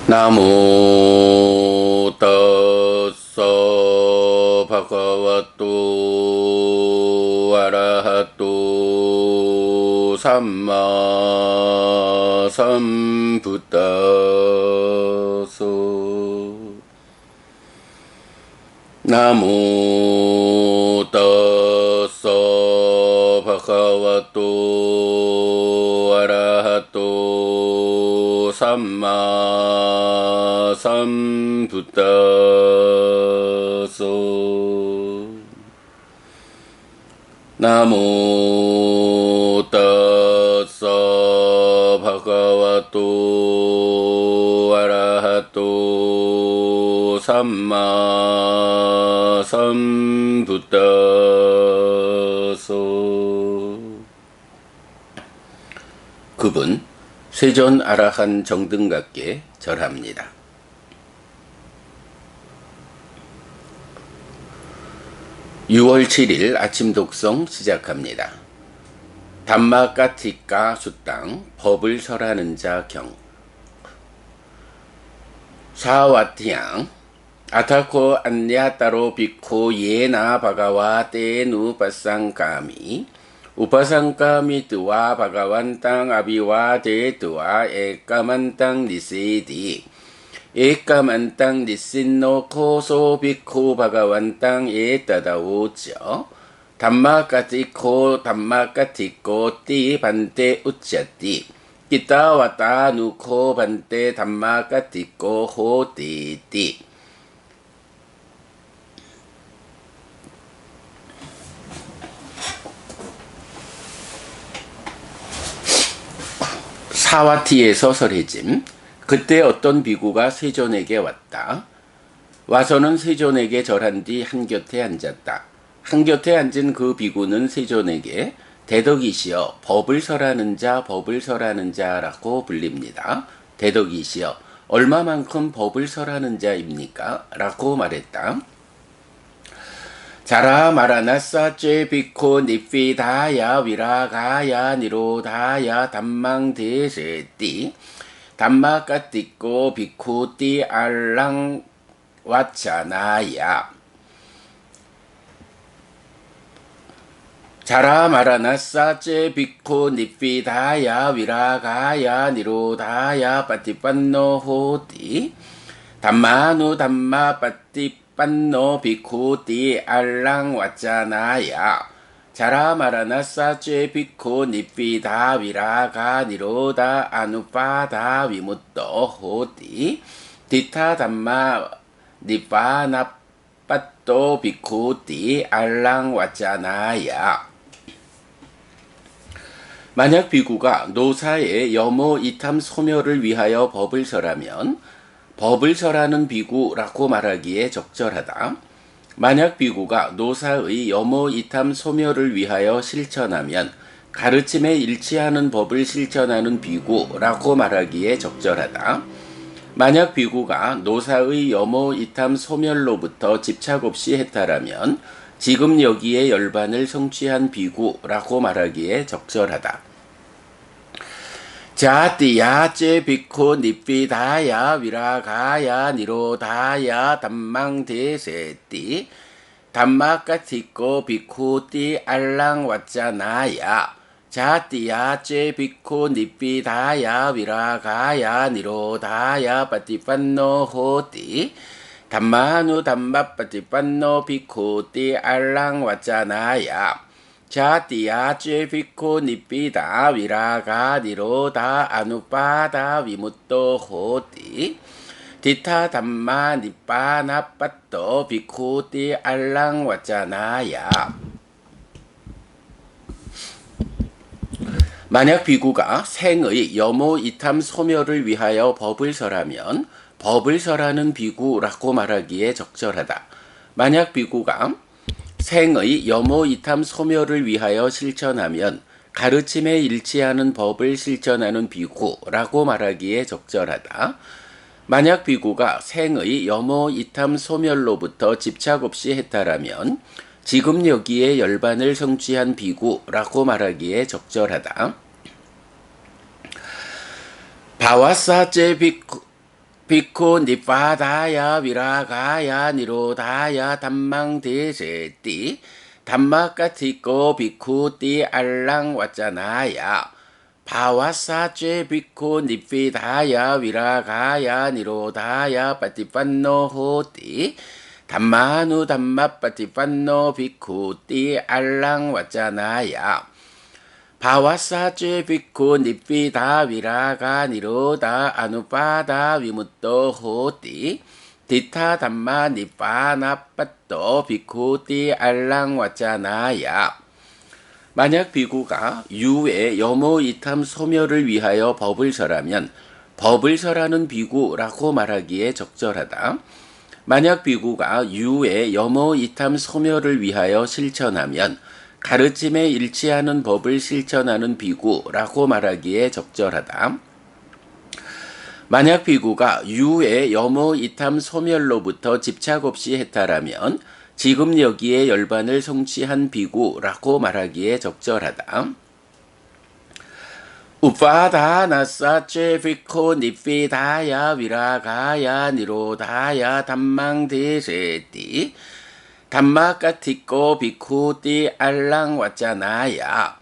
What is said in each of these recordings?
나무 따서 바가와또 아라하또 삼마 삼부따서 나무 따서 바가와또 아라하또 삼마 삼부따서 나무 따서 바가와또 아라하또 삼마 삼부따서. 그분 세존 아라한 정등각께 절합니다. (6월 7일) 아침 독성 시작합니다. 담마까티까 수땅 법을 설하는 자 경. 사와티양 아타코 안야따로 비코 예나 바가와 테누 파상카미 우파상카미 뜨와 바가완땅 아비와 데뜨와 에까만땅 니세디 에까만땅 니신노 코소 비코 바가완땅 에따다오쩌 담마까티코 담마까티코 띠 반테 우짜띠 기타 왔다 누코 반테 담마까티코 호띠띠. 사와티에서 설해짐. 그때 어떤 비구가 세존에게 왔다. 와서는 세존에게 절한 뒤 한곁에 앉았다. 한곁에 앉은 그 비구는 세존에게 대덕이시여 법을 설하는 자 법을 설하는 자라고 불립니다. 대덕이시여 얼마만큼 법을 설하는 자입니까? 라고 말했다. 자라 마라나사 죄비코 니피다야 위라가야 니로다야 담망대세띠 담마까띠꼬 비쿠띠 알랑 왓차나야. 자라 마라나사 죄비코 니피다야 위라가야 니로다야 빠티빤노 호띠 담마누 담마 빠티 판노 비쿠띠 알랑 왓자나야. 자라 마라나사 죄비코 니피다 위라가 니로다 아누파다 위무또 호띠 디타 담마 니파나빠또 비쿠띠 알랑 왓자나야. 만약 비구가 노사의 여모 이탐 소멸을 위하여 법을 설하면 법을 설하는 비구라고 말하기에 적절하다. 만약 비구가 노사의 여모 이탐 소멸을 위하여 실천하면 가르침에 일치하는 법을 실천하는 비구라고 말하기에 적절하다. 만약 비구가 노사의 여모 이탐 소멸로부터 집착 없이 해탈하면 지금 여기에 열반을 성취한 비구라고 말하기에 적절하다. 자띠야 죄비코 니피다야 위라가야 니로다야 담망대세띠 담마까티꼬 비쿠띠 알랑 왓자나야. 자띠야 죄비코 니피다야 위라가야 니로다야 빠티판노 호띠 담마누 담마 빠티판노 비쿠띠 알랑 왓자나야. 자띠야 죄비코 니피다 위라가 니로다 아누파다 위무또 호띠 디타 담마 니빠나 빠또 비쿠띠 알랑 왓자나야. 만약 비구가 생의 여모 이탐 소멸을 위하여 법을 설하면 법을 설하는 비구라고 말하기에 적절하다. 만약 비구가 생의 여모 이탐 소멸을 위하여 실천하면 가르침에 일치하는 법을 실천하는 비구라고 말하기에 적절하다. 만약 비구가 생의 여모 이탐 소멸로부터 집착 없이 해탈하면 지금 여기에 열반을 성취한 비구라고 말하기에 적절하다. 바와사제 비쿠 비쿠 니파다야 위라가야 니로다야 담망대세띠 담마까티꼬 비쿠띠 알랑 왔잖아야 바와사죄 비쿠 니피다야 위라가야 니로다야 빠티판노호띠 담마누 담마 빠티판노 비쿠띠 알랑 왔잖아야 바와사죄 비쿠 니피다 위라가 니로다 아누파다 위무또 호띠 디타 담마 니파나 빠또 비쿠띠 알랑 왔잖아야. 만약 비구가 유의 여모 이탐 소멸을 위하여 법을 설하면 법을 설하는 비구라고 말하기에 적절하다. 만약 비구가 유의 여모 이탐 소멸을 위하여 실천하면 가르침에 일치하는 법을 실천하는 비구라고 말하기에 적절하다. 만약 비구가 유의 여모 이탐 소멸로부터 집착 없이 해탈하면 지금 여기에 열반을 성취한 비구라고 말하기에 적절하다. 우파다나사체 비코 니피다야 위라가야 니로다야 담망대세띠 담마까티꼬 비쿠띠 알랑 왔잖아야.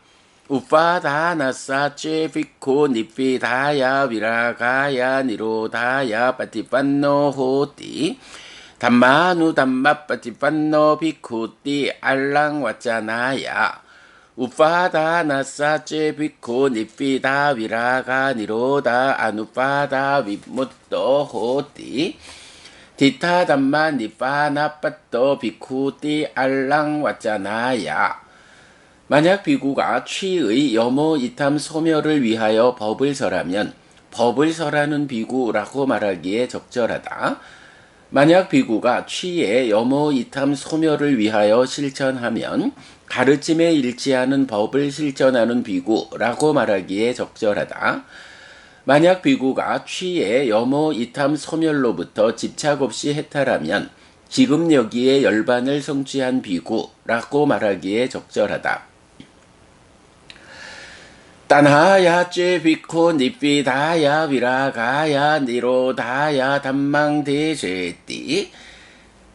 우파다나사체 비코 니피다야 위라가야 니로다야 빠티판노호띠 담마누 담마 빠티판노 비쿠띠 알랑 왔잖아야. 우파다나사체 비코 니피다 위라가 니로다 아누파다 위무또호띠 디타 담마 니파나 빠또 비쿠띠 알랑 왔잖아야. 만약 비구가 취의 여모 이탐 소멸을 위하여 법을 설하면 법을 설하는 비구라고 말하기에 적절하다. 만약 비구가 취의 여모 이탐 소멸을 위하여 실천하면 가르침에 일치하는 법을 실천하는 비구라고 말하기에 적절하다. 만약 비구가 취의 여모 이탐 소멸로부터 집착 없이 해탈하면 지금 여기에 열반을 성취한 비구라고 말하기에 적절하다. 딴하야 죄 비코 니피다야 위라가야 니로다야 담망대세띠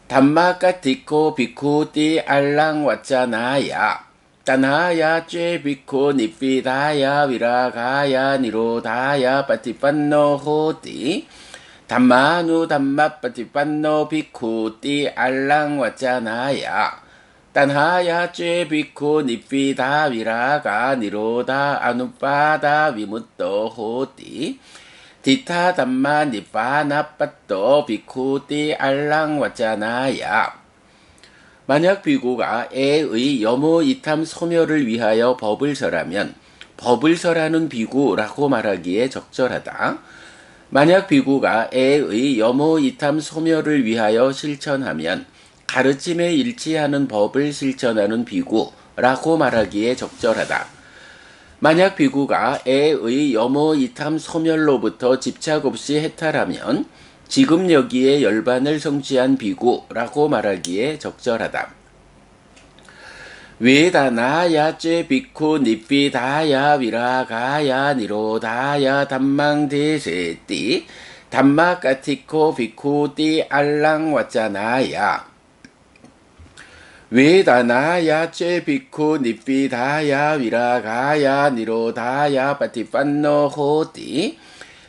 담마까티코 비쿠띠 알랑 왔잖아야. 딴하야 죄 비코 니피다야 위라가야 니로다야 빠티판노호띠 담마누 담마 빠티판노 비쿠띠 알랑 왔잖아야. 딴하야 죄 비쿠 니피다 위라가 니로다 아누파다 위무또호띠 디타 담마 니파나 빠또 비쿠띠 알랑 왔잖아야. 만약 비구가 애의 여모 이탐 소멸을 위하여 법을 설하면 법을 설하는 비구라고 말하기에 적절하다. 만약 비구가 애의 여모 이탐 소멸을 위하여 실천하면 가르침에 일치하는 법을 실천하는 비구라고 말하기에 적절하다. 만약 비구가 애의 여모 이탐 소멸로부터 집착 없이 해탈하면 지금 여기에 열반을 성취한 비구라고 말하기에 적절하다. 외다나야 죄 비쿠 니피다야 위라가야 니로다야 담망대세띠 담마까티코 비쿠띠 알랑 왔잖아야. 외다나야 죄 비쿠 니피다야 위라가야 니로다야 빠티판노호띠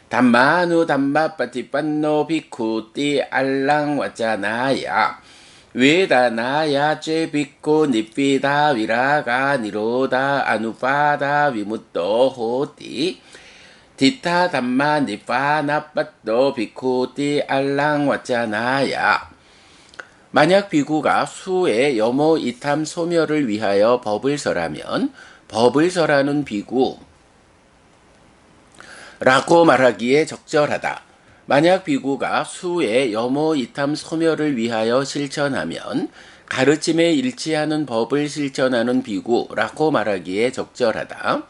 담마누 담마 빠티판노 비쿠띠 알랑 왔잖아야. 외다나야 죄 비쿠 니피다 위라가 니로다 아누파다 위무또호띠 디타 담마 니파나 빠또 비쿠띠 알랑 왔잖아야. 만약 비구가 수의 여모 이탐 소멸을 위하여 법을 설하면 법을 설하는 비구라고 말하기에 적절하다. 만약 비구가 수의 여모 이탐 소멸을 위하여 실천하면 가르침에 일치하는 법을 실천하는 비구라고 말하기에 적절하다.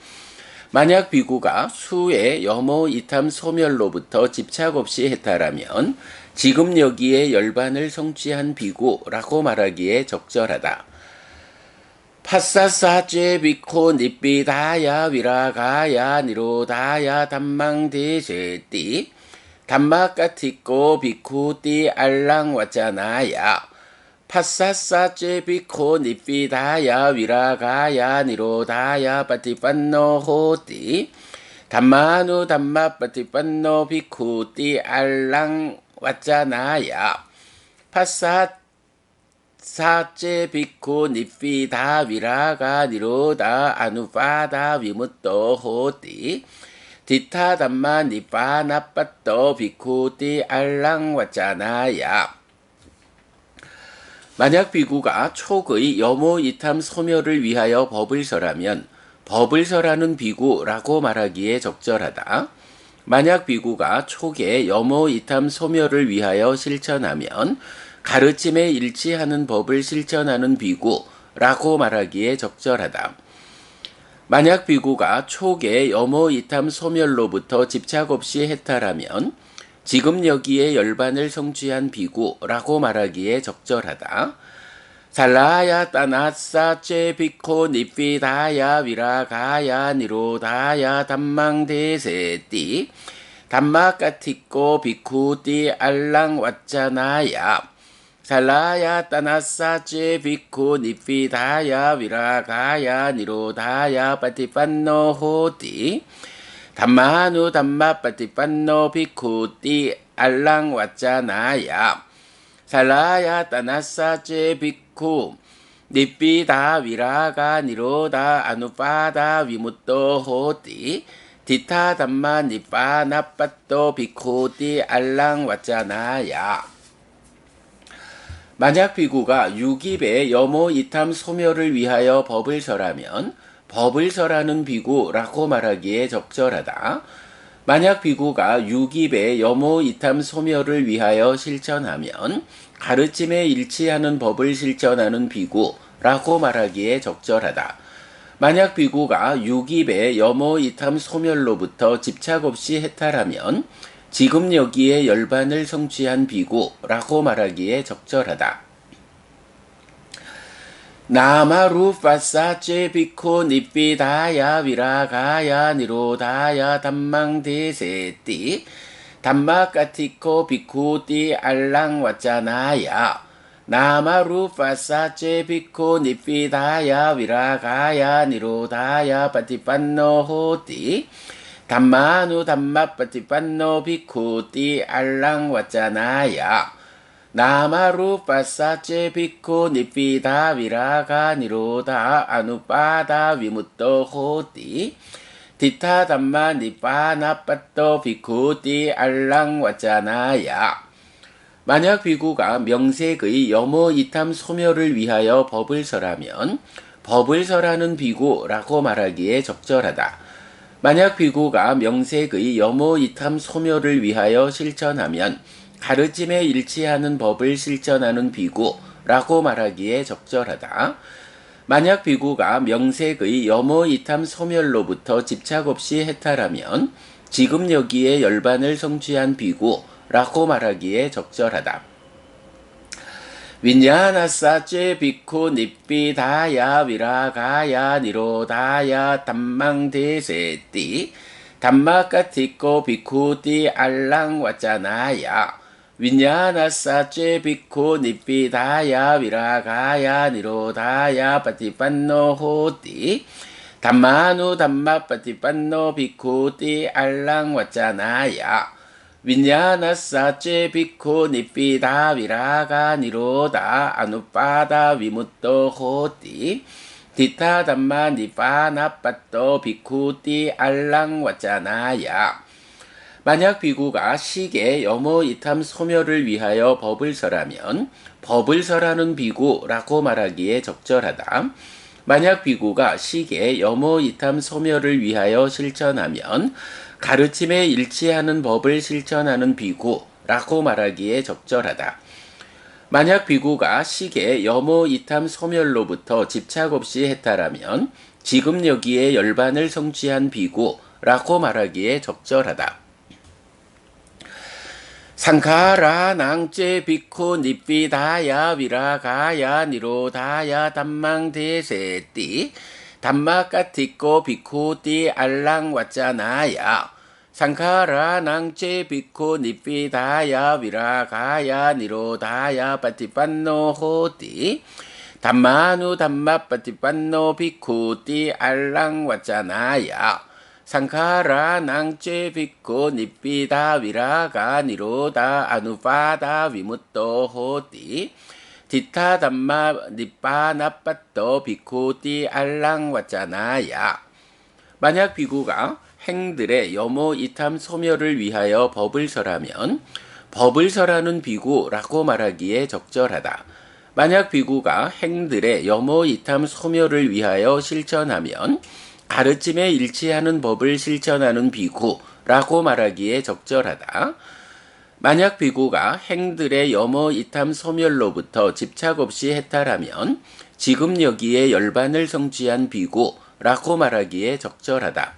만약 비구가 수의 여모 이탐 소멸로부터 집착 없이 해탈하면 지금 여기에 열반을 성취한 비구라고 말하기에 적절하다. 파사사죄 비코 니피다야 위라가야 니로다야 담망대세띠 담마까티꼬 비쿠띠 알랑 왔잖아야. 파사사제 비코 니피다야 위라가야 니로다야 빠티판노 호띠. 담마누 담마 빠티판노 비쿠띠 알랑 왔잖아야. 파사사제 비코 니피다 위라가 니로다 아누파다 위무토 호띠. 디타 담마 니파 나빠또 비쿠띠 알랑 왔잖아야. 만약 비구가 촉의 여모 이탐 소멸을 위하여 법을 설하면 법을 설하는 비구라고 말하기에 적절하다. 만약 비구가 촉의 여모 이탐 소멸을 위하여 실천하면 가르침에 일치하는 법을 실천하는 비구라고 말하기에 적절하다. 만약 비구가 촉의 여모 이탐 소멸로부터 집착 없이 해탈하면 지금 여기에 열반을 성취한 비구라고 말하기에 적절하다. 살라야 따나싸 chế 비코 니피다야 위라가야 니로다야 담망대세띠 담마까티꼬 비쿠띠 알랑 왔잖아야. 살라야 따나싸 chế 비코 니피다야 위라가야 니로다야 빠티판노 호띠 담마누 담마 빠티판노 비쿠띠 알랑 왔잖아야. 살라야 따나싸 chế 비쿠 니피다 위라가 니로다 아누파다 위무토 호띠 디타 담마 니파 나빠또 비쿠띠 알랑 왔잖아야. 만약 비구가 유깁의 여모 이탐 소멸을 위하여 법을 설하면 법을 설하는 비구라고 말하기에 적절하다. 만약 비구가 유깁의 여모 이탐 소멸을 위하여 실천하면 가르침에 일치하는 법을 실천하는 비구라고 말하기에 적절하다. 만약 비구가 유깁의 여모 이탐 소멸로부터 집착 없이 해탈하면 지금 여기에 열반을 성취한 비구라고 말하기에 적절하다. 나마루 파사 chế 비코 니피다야 위라가야 니로다야 담망대세띠 담마까티코 비쿠띠 알랑 왔잖아야. 나마루 파사 chế 비코 니피다야 위라가야 니로다야 빠티판노 호띠 담마누 담마 빠티판노 비쿠띠 알랑 왔잖아야. 나마루 파사 chế 비코 니피다 위라가 니로다 아누파다 위무토 호띠 디타 담마 니파 나빠또 비쿠띠 알랑 왔잖아야. 만약 비구가 명색의 여모 이탐 소멸을 위하여 법을 설하면 법을 설하는 비구라고 말하기에 적절하다. 만약 비구가 명색의 여모 이탐 소멸을 위하여 실천하면 가르침에 일치하는 법을 실천하는 비구라고 말하기에 적절하다. 만약 비구가 명색의 여모 이탐 소멸로부터 집착 없이 해탈하면 지금 여기에 열반을 성취한 비구라고 말하기에 적절하다. 윈야나싸 chế 비코 니피다야 위라가야 니로다야 담망대세띠 담마까티꼬 비쿠띠 알랑 왔잖아야. 윈야나싸 chế 비코 니피다야 위라가야 니로다야 빠티판노 호띠 담마누 담마 빠티판노 비쿠띠 알랑 왔잖아야. 윈야나싸 chế 비코 니피다 위라가 니로다 아누파다 위무토 호띠 디타 담마 니파 나빠또 비쿠띠 알랑 왔잖아야. 만약 비구가 식의 여모 이탐 소멸을 위하여 법을 설하면 법을 설하는 비구라고 말하기에 적절하다. 만약 비구가 식의 여모 이탐 소멸을 위하여 실천하면 가르침에 일치하는 법을 실천하는 비구라고 말하기에 적절하다. 만약 비구가 식의 여모 이탐 소멸로부터 집착 없이 해탈하면 지금 여기에 열반을 성취한 비구라고 말하기에 적절하다. 상카라낭 chế 비코 니피다야 위라가야 니로다야 담망대세띠 담마까티꼬 비쿠띠 알랑 왔잖아야. 상카라낭제 비코 니피다야 위라가야 니로다야 빠티빤노 호띠 담마누 담마 빠티빤노 비쿠띠 알랑 왔잖아야 상카라낭제 비코 니피다 위라가 니로다 아누파다 위무또 호띠 디타 담마 니빠 나빠또 비쿠띠 알랑 왔잖아야. 만약 비구가 행들의 여모 이탐 소멸을 위하여 법을 설하면 법을 설하는 비구라고 말하기에 적절하다. 만약 비구가 행들의 여모 이탐 소멸을 위하여 실천하면 가르침에 일치하는 법을 실천하는 비구라고 말하기에 적절하다. 만약 비구가 행들의 여모 이탐 소멸로부터 집착 없이 해탈하면 지금 여기에 열반을 성취한 비구라고 말하기에 적절하다.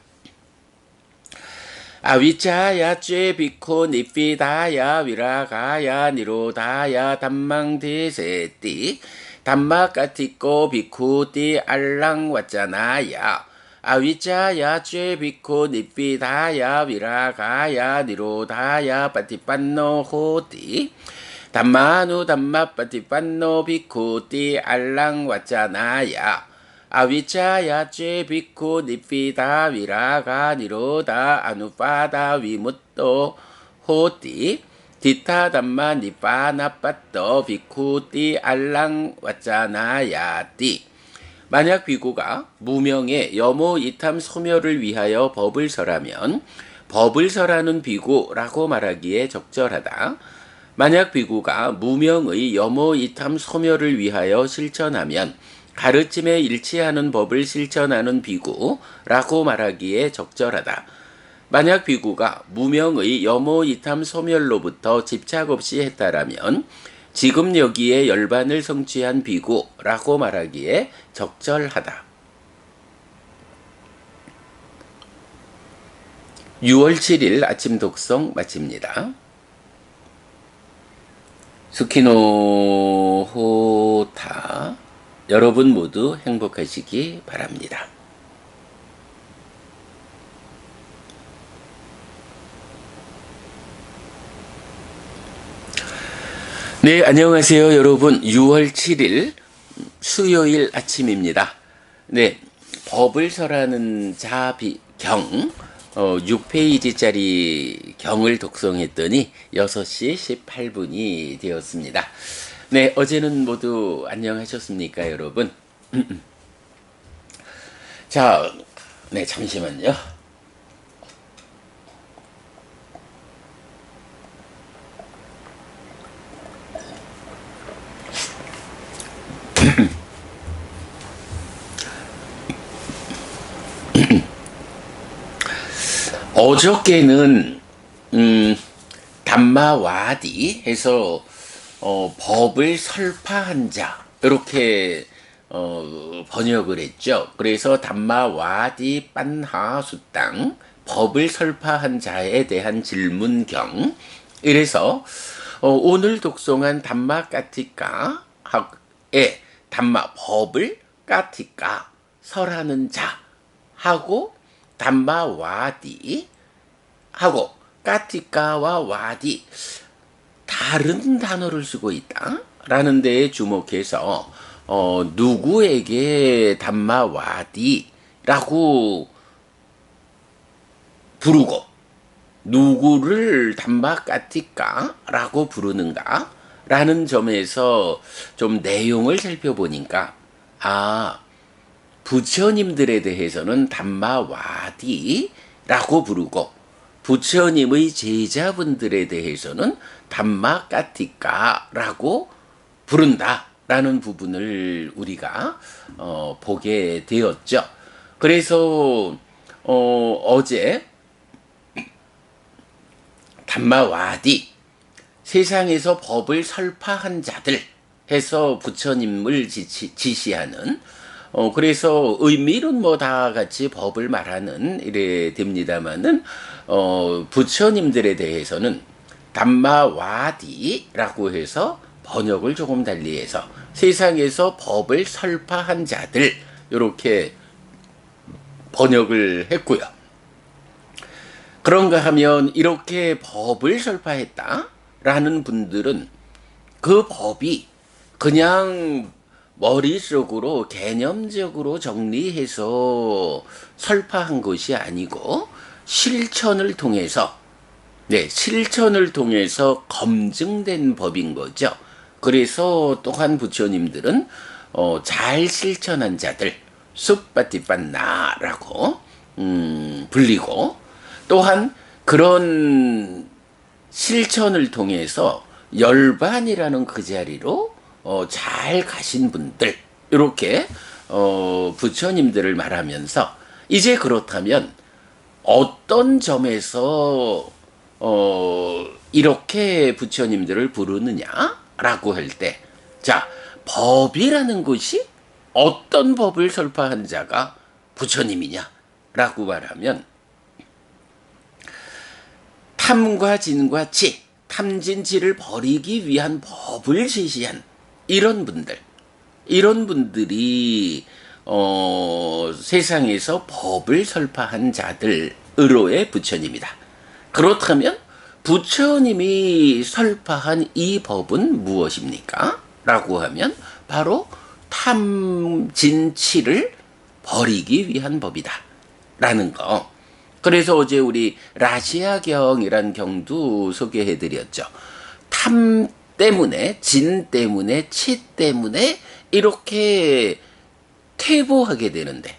아위짜야 쬐비코 니피다야 위라가야 니로다야 담망디세띠 담마까티꼬 비쿠띠 알랑 왔잖아야. 아위짜야 쬐비코 니피다야 위라가야 니로다야 빠티빤노 호띠 담마누 담마 빠티빤노 비쿠띠 알랑 왔잖아야. 아위짜야 쬐비코 니피다 위라가 니로다 아누파다 위무또 호띠 디타 담마 니파 나빠떠 비쿠띠 알랑 왔잖아야띠. 만약 비구가 무명의 여모 이탐 소멸을 위하여 법을 설하면 법을 설하는 비구라고 말하기에 적절하다. 만약 비구가 무명의 여모 이탐 소멸을 위하여 실천하면 가르침에 일치하는 법을 실천하는 비구라고 말하기에 적절하다. 만약 비구가 무명의 여모 이탐 소멸로부터 집착 없이 해탈하면 지금 여기에 열반을 성취한 비구라고 말하기에 적절하다. 6월 7일 아침 독송 마칩니다. 수키노 호타. 여러분 모두 행복하시기 바랍니다. 네, 안녕하세요, 여러분. 6월 7일 수요일 아침입니다. 네, 법을 설하는 자비경 6페이지짜리 경을 독송했더니 6시 18분이 되었습니다. 네, 어제는 모두 안녕하셨습니까, 여러분? 자, 네, 잠시만요. 어저께는 담마와디 해서 법을 설파한 자 이렇게 번역을 했죠. 그래서 담마와디 빤하수땅 법을 설파한 자에 대한 질문경. 이래서 오늘 독송한 담마까티까의 담마 법을 까티까 설하는 자 하고 담마와디 하고 까티까와 와디 다른 단어를 쓰고 있다 라는 데에 주목해서 누구에게 담마와디라고 부르고 누구를 담마까티까라고 부르는가 라는 점에서 좀 내용을 살펴보니까 부처님들에 대해서는 담마와디라고 부르고 부처님의 제자분들에 대해서는 담마까티까라고 부른다라는 부분을 우리가 보게 되었죠. 그래서 어제 담마와디 세상에서 법을 설파한 자들 해서 부처님을 지시하는 그래서 의미는 뭐 다 같이 법을 말하는 이래 됩니다만은 부처님들에 대해서는 담마와디라고 해서 번역을 조금 달리해서 세상에서 법을 설파한 자들 이렇게 번역을 했고요. 그런가 하면 이렇게 법을 설파했다라는 분들은 그 법이 그냥 머릿속으로 개념적으로 정리해서 설파한 것이 아니고 실천을 통해서 실천을 통해서 검증된 법인 거죠. 그래서 또한 부처님들은 잘 실천한 자들 숲바티빤나라고 불리고, 또한 그런 실천을 통해서 열반이라는 그 자리로 잘 가신 분들, 이렇게 부처님들을 말하면서, 이제 그렇다면 어떤 점에서 이렇게 부처님들을 부르느냐라고 할 때, 자, 법이라는 것이 어떤 법을 설파한 자가 부처님이냐라고 말하면, 탐과 진과 치, 탐진치를 버리기 위한 법을 제시한 이런 분들이 세상에서 법을 설파한 자들으로의 부처님이다. 그렇다면 부처님이 설파한 이 법은 무엇입니까? 라고 하면 바로 탐진치를 버리기 위한 법이다 라는 거. 그래서 어제 우리 라시아경이란 경도 소개해드렸죠. 탐 때문에, 진 때문에, 치 때문에 이렇게 퇴보하게 되는데,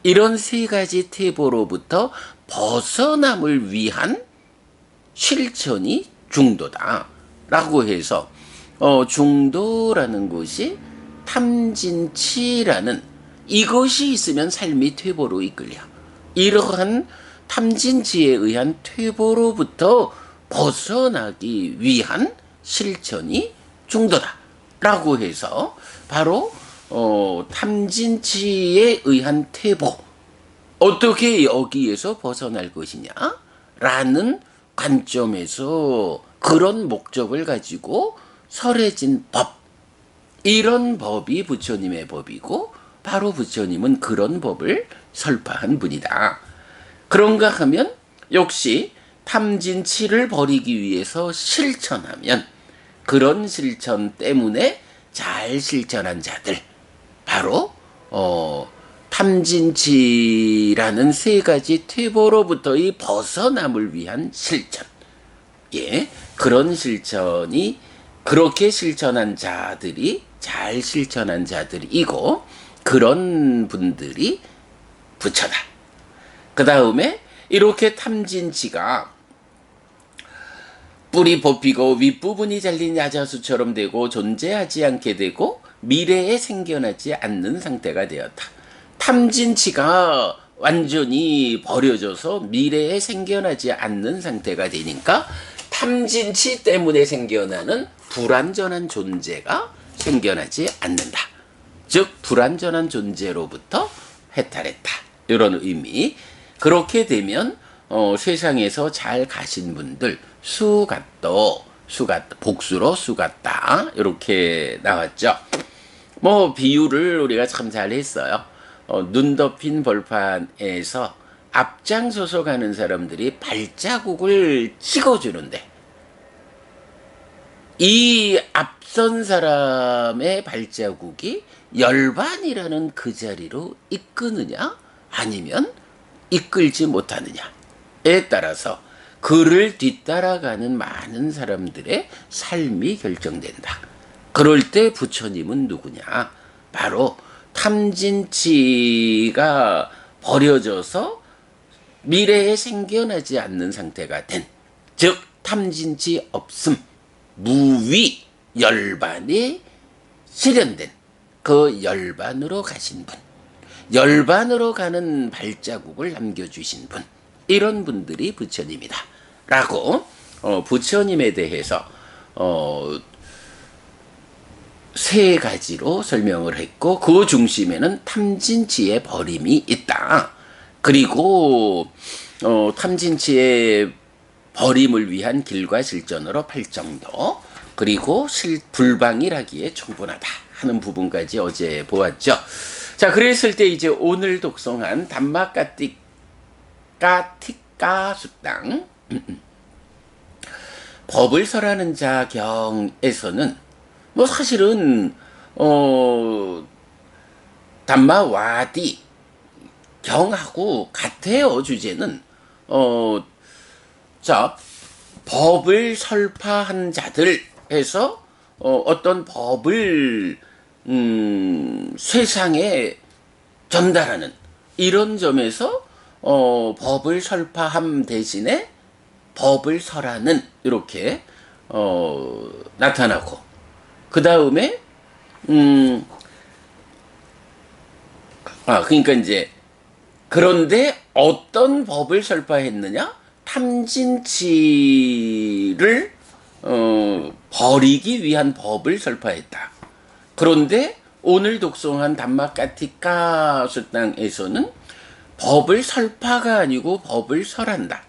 이런 세 가지 퇴보로부터 벗어남을 위한 실천이 중도다 라고 해서 중도라는 것이 탐진치라는, 이것이 있으면 삶이 퇴보로 이끌려, 이러한 탐진치에 의한 퇴보로부터 벗어나기 위한 실천이 중도다 라고 해서 바로 탐진치에 의한 퇴보, 어떻게 여기에서 벗어날 것이냐 라는 관점에서 그런 목적을 가지고 설해진 법, 이런 법이 부처님의 법이고, 바로 부처님은 그런 법을 설파한 분이다. 그런가 하면 역시 탐진치를 버리기 위해서 실천하면, 그런 실천 때문에 잘 실천한 자들, 바로 탐진치라는 세 가지 퇴보로부터의 벗어남을 위한 실천, 그런 실천이, 그렇게 실천한 자들이 잘 실천한 자들이고, 그런 분들이 부처다. 그 다음에 이렇게 탐진치가 뿔이 뽑히고 윗부분이 잘린 야자수처럼 되고 존재하지 않게 되고 미래에 생겨나지 않는 상태가 되었다. 탐진치가 완전히 버려져서 미래에 생겨나지 않는 상태가 되니까 탐진치 때문에 생겨나는 불완전한 존재가 생겨나지 않는다. 즉 불완전한 존재로부터 해탈했다, 이런 의미. 그렇게 되면 세상에서 잘 가신 분들, 수갓도, 복수로 수갓다, 이렇게 나왔죠. 비유를 우리가 참 잘했어요. 눈 덮인 벌판에서 앞장서서 가는 사람들이 발자국을 찍어주는데, 이 앞선 사람의 발자국이 열반이라는 그 자리로 이끄느냐 아니면 이끌지 못하느냐에 따라서 그를 뒤따라가는 많은 사람들의 삶이 결정된다. 그럴 때 부처님은 누구냐? 바로 탐진치가 버려져서 미래에 생겨나지 않는 상태가 된, 즉 탐진치 없음, 무위 열반에 실현된 그 열반으로 가신 분, 열반으로 가는 발자국을 남겨주신 분, 이런 분들이 부처님이다 라고 부처님에 대해서 세 가지로 설명을 했고, 그 중심에는 탐진치의 버림이 있다. 그리고 탐진치의 버림을 위한 길과 실전으로 팔정도, 그리고 불방일하기에 충분하다 하는 부분까지 어제 보았죠. 자, 그랬을 때 이제 오늘 독송한 담마까틱 까수땅. 법을 설하는 자 경에서는 뭐 사실은 담마와디 경하고 같아요. 주제는 자 법을 설파한 자들 해서 어떤 법을 세상에 전달하는 이런 점에서 법을 설파함 대신에 법을 설하는 이렇게 나타나고 그 다음에 그러니까 이제 그런데 어떤 법을 설파했느냐? 탐진치를 버리기 위한 법을 설파했다. 그런데 오늘 독송한 담마까티까 수땅에서는 법을 설파가 아니고 법을 설한다.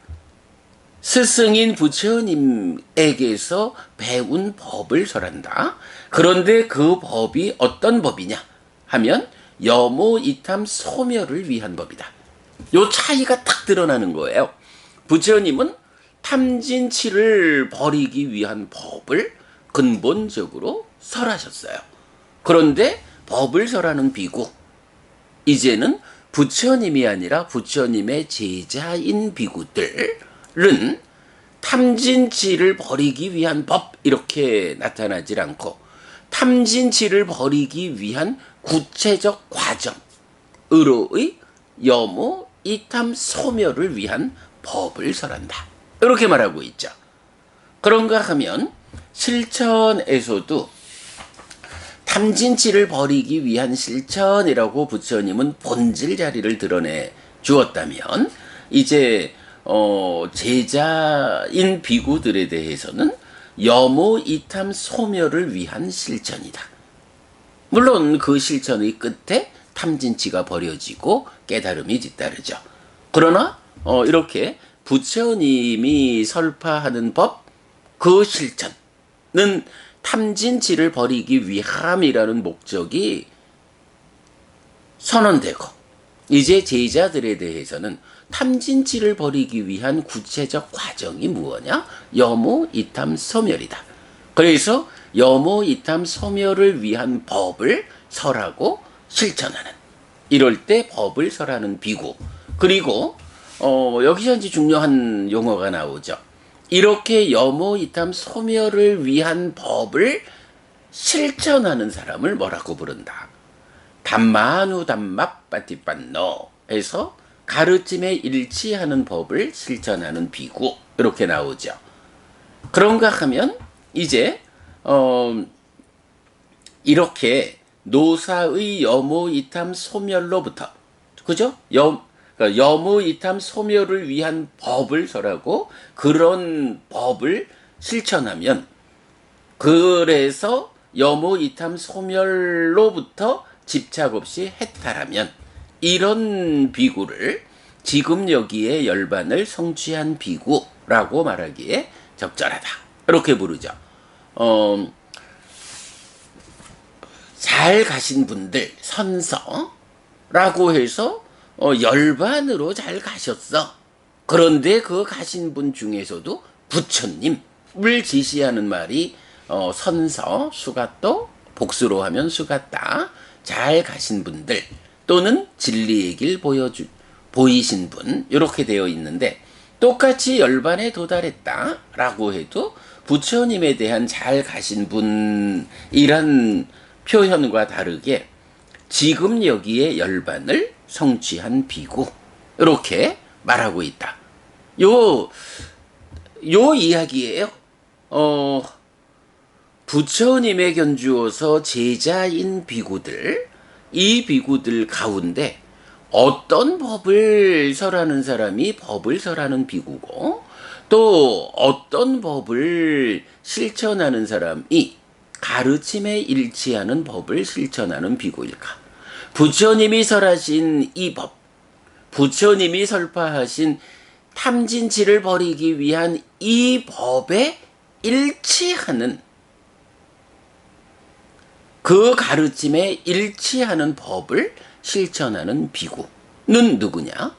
스승인 부처님에게서 배운 법을 설한다. 그런데 그 법이 어떤 법이냐 하면 여모이탐 소멸을 위한 법이다. 요 차이가 딱 드러나는 거예요. 부처님은 탐진치를 버리기 위한 법을 근본적으로 설하셨어요. 그런데 법을 설하는 비구, 이제는 부처님이 아니라 부처님의 제자인 비구들은 탐진치를 버리기 위한 법 이렇게 나타나질 않고 탐진치를 버리기 위한 구체적 과정으로의 여모 이탐 소멸을 위한 법을 설한다. 이렇게 말하고 있죠. 그런가 하면 실천에서도 탐진치를 버리기 위한 실천이라고 부처님은 본질 자리를 드러내 주었다면 이제 제자인 비구들에 대해서는 여모 이탐 소멸을 위한 실천이다. 물론 그 실천의 끝에 탐진치가 버려지고 깨달음이 뒤따르죠. 그러나 이렇게 부처님이 설파하는 법, 그 실천은 탐진치를 버리기 위함이라는 목적이 선언되고 이제 제자들에 대해서는 탐진치를 버리기 위한 구체적 과정이 무엇이냐? 여모 이탐 소멸이다. 그래서 여모 이탐 소멸을 위한 법을 설하고 실천하는, 이럴 때 법을 설하는 비구. 그리고 여기서 이제 중요한 용어가 나오죠. 이렇게 여모 이탐 소멸을 위한 법을 실천하는 사람을 뭐라고 부른다? 담마누 담맛 빠티빤노에서 가르침에 일치하는 법을 실천하는 비구, 이렇게 나오죠. 그런가 하면 이제 이렇게 노사의 여모 이탐 소멸로부터, 그죠? 여모 이탐 소멸을 위한 법을 설하고 그런 법을 실천하면, 그래서 여모 이탐 소멸로부터 집착 없이 해탈하면 이런 비구를 지금 여기에 열반을 성취한 비구라고 말하기에 적절하다. 이렇게 부르죠. 잘 가신 분들, 선서라고 해서 열반으로 잘 가셨어. 그런데 그 가신 분 중에서도 부처님을 지시하는 말이 선서, 수가또, 복수로 하면 수가따, 잘 가신 분들 또는 진리의 길 보이신 분, 이렇게 되어 있는데 똑같이 열반에 도달했다라고 해도 부처님에 대한 잘 가신 분이란 표현과 다르게 지금 여기에 열반을 성취한 비구, 이렇게 말하고 있다. 요 이야기예요. 부처님에 견주어서 제자인 비구들, 이 비구들 가운데 어떤 법을 설하는 사람이 법을 설하는 비구고, 또 어떤 법을 실천하는 사람이 가르침에 일치하는 법을 실천하는 비구일까? 부처님이 설하신 이 법, 부처님이 설파하신 탐진치를 버리기 위한 이 법에 일치하는, 그 가르침에 일치하는 법을 실천하는 비구는 누구냐?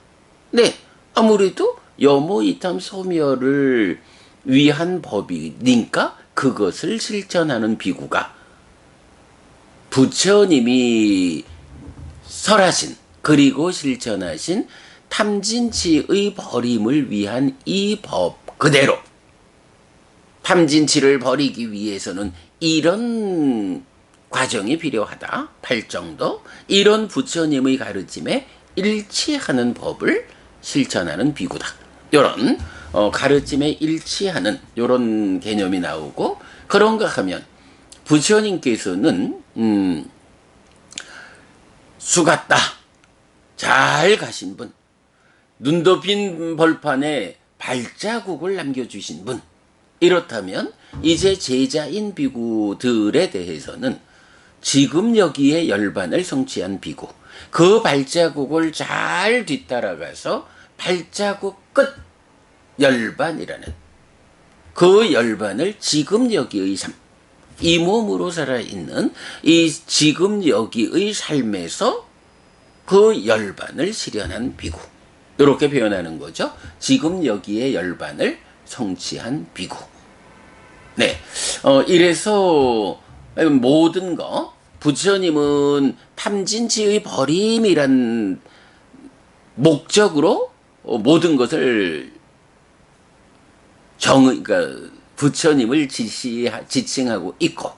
네, 아무래도 여모이탐 소멸을 위한 법이니까 그것을 실천하는 비구가 부처님이 설하신 그리고 실천하신 탐진치의 버림을 위한 이 법 그대로 탐진치를 버리기 위해서는 이런 과정이 필요하다. 팔정도 이런 부처님의 가르침에 일치하는 법을 실천하는 비구다. 이런 가르침에 일치하는 이런 개념이 나오고 그런가 하면 부처님께서는 수갔다 잘 가신 분, 눈 덮인 벌판에 발자국을 남겨주신 분. 이렇다면 이제 제자인 비구들에 대해서는 지금 여기에 열반을 성취한 비구, 그 발자국을 잘 뒤따라가서 발자국 끝 열반이라는 그 열반을 지금 여기의 삶, 이 몸으로 살아있는 이 지금 여기의 삶에서 그 열반을 실현한 비구. 이렇게 표현하는 거죠. 지금 여기에 열반을 성취한 비구. 네. 이래서 모든 거, 부처님은 탐진치의 버림이란 목적으로 모든 것을 그러니까 부처님을 지칭하고 있고,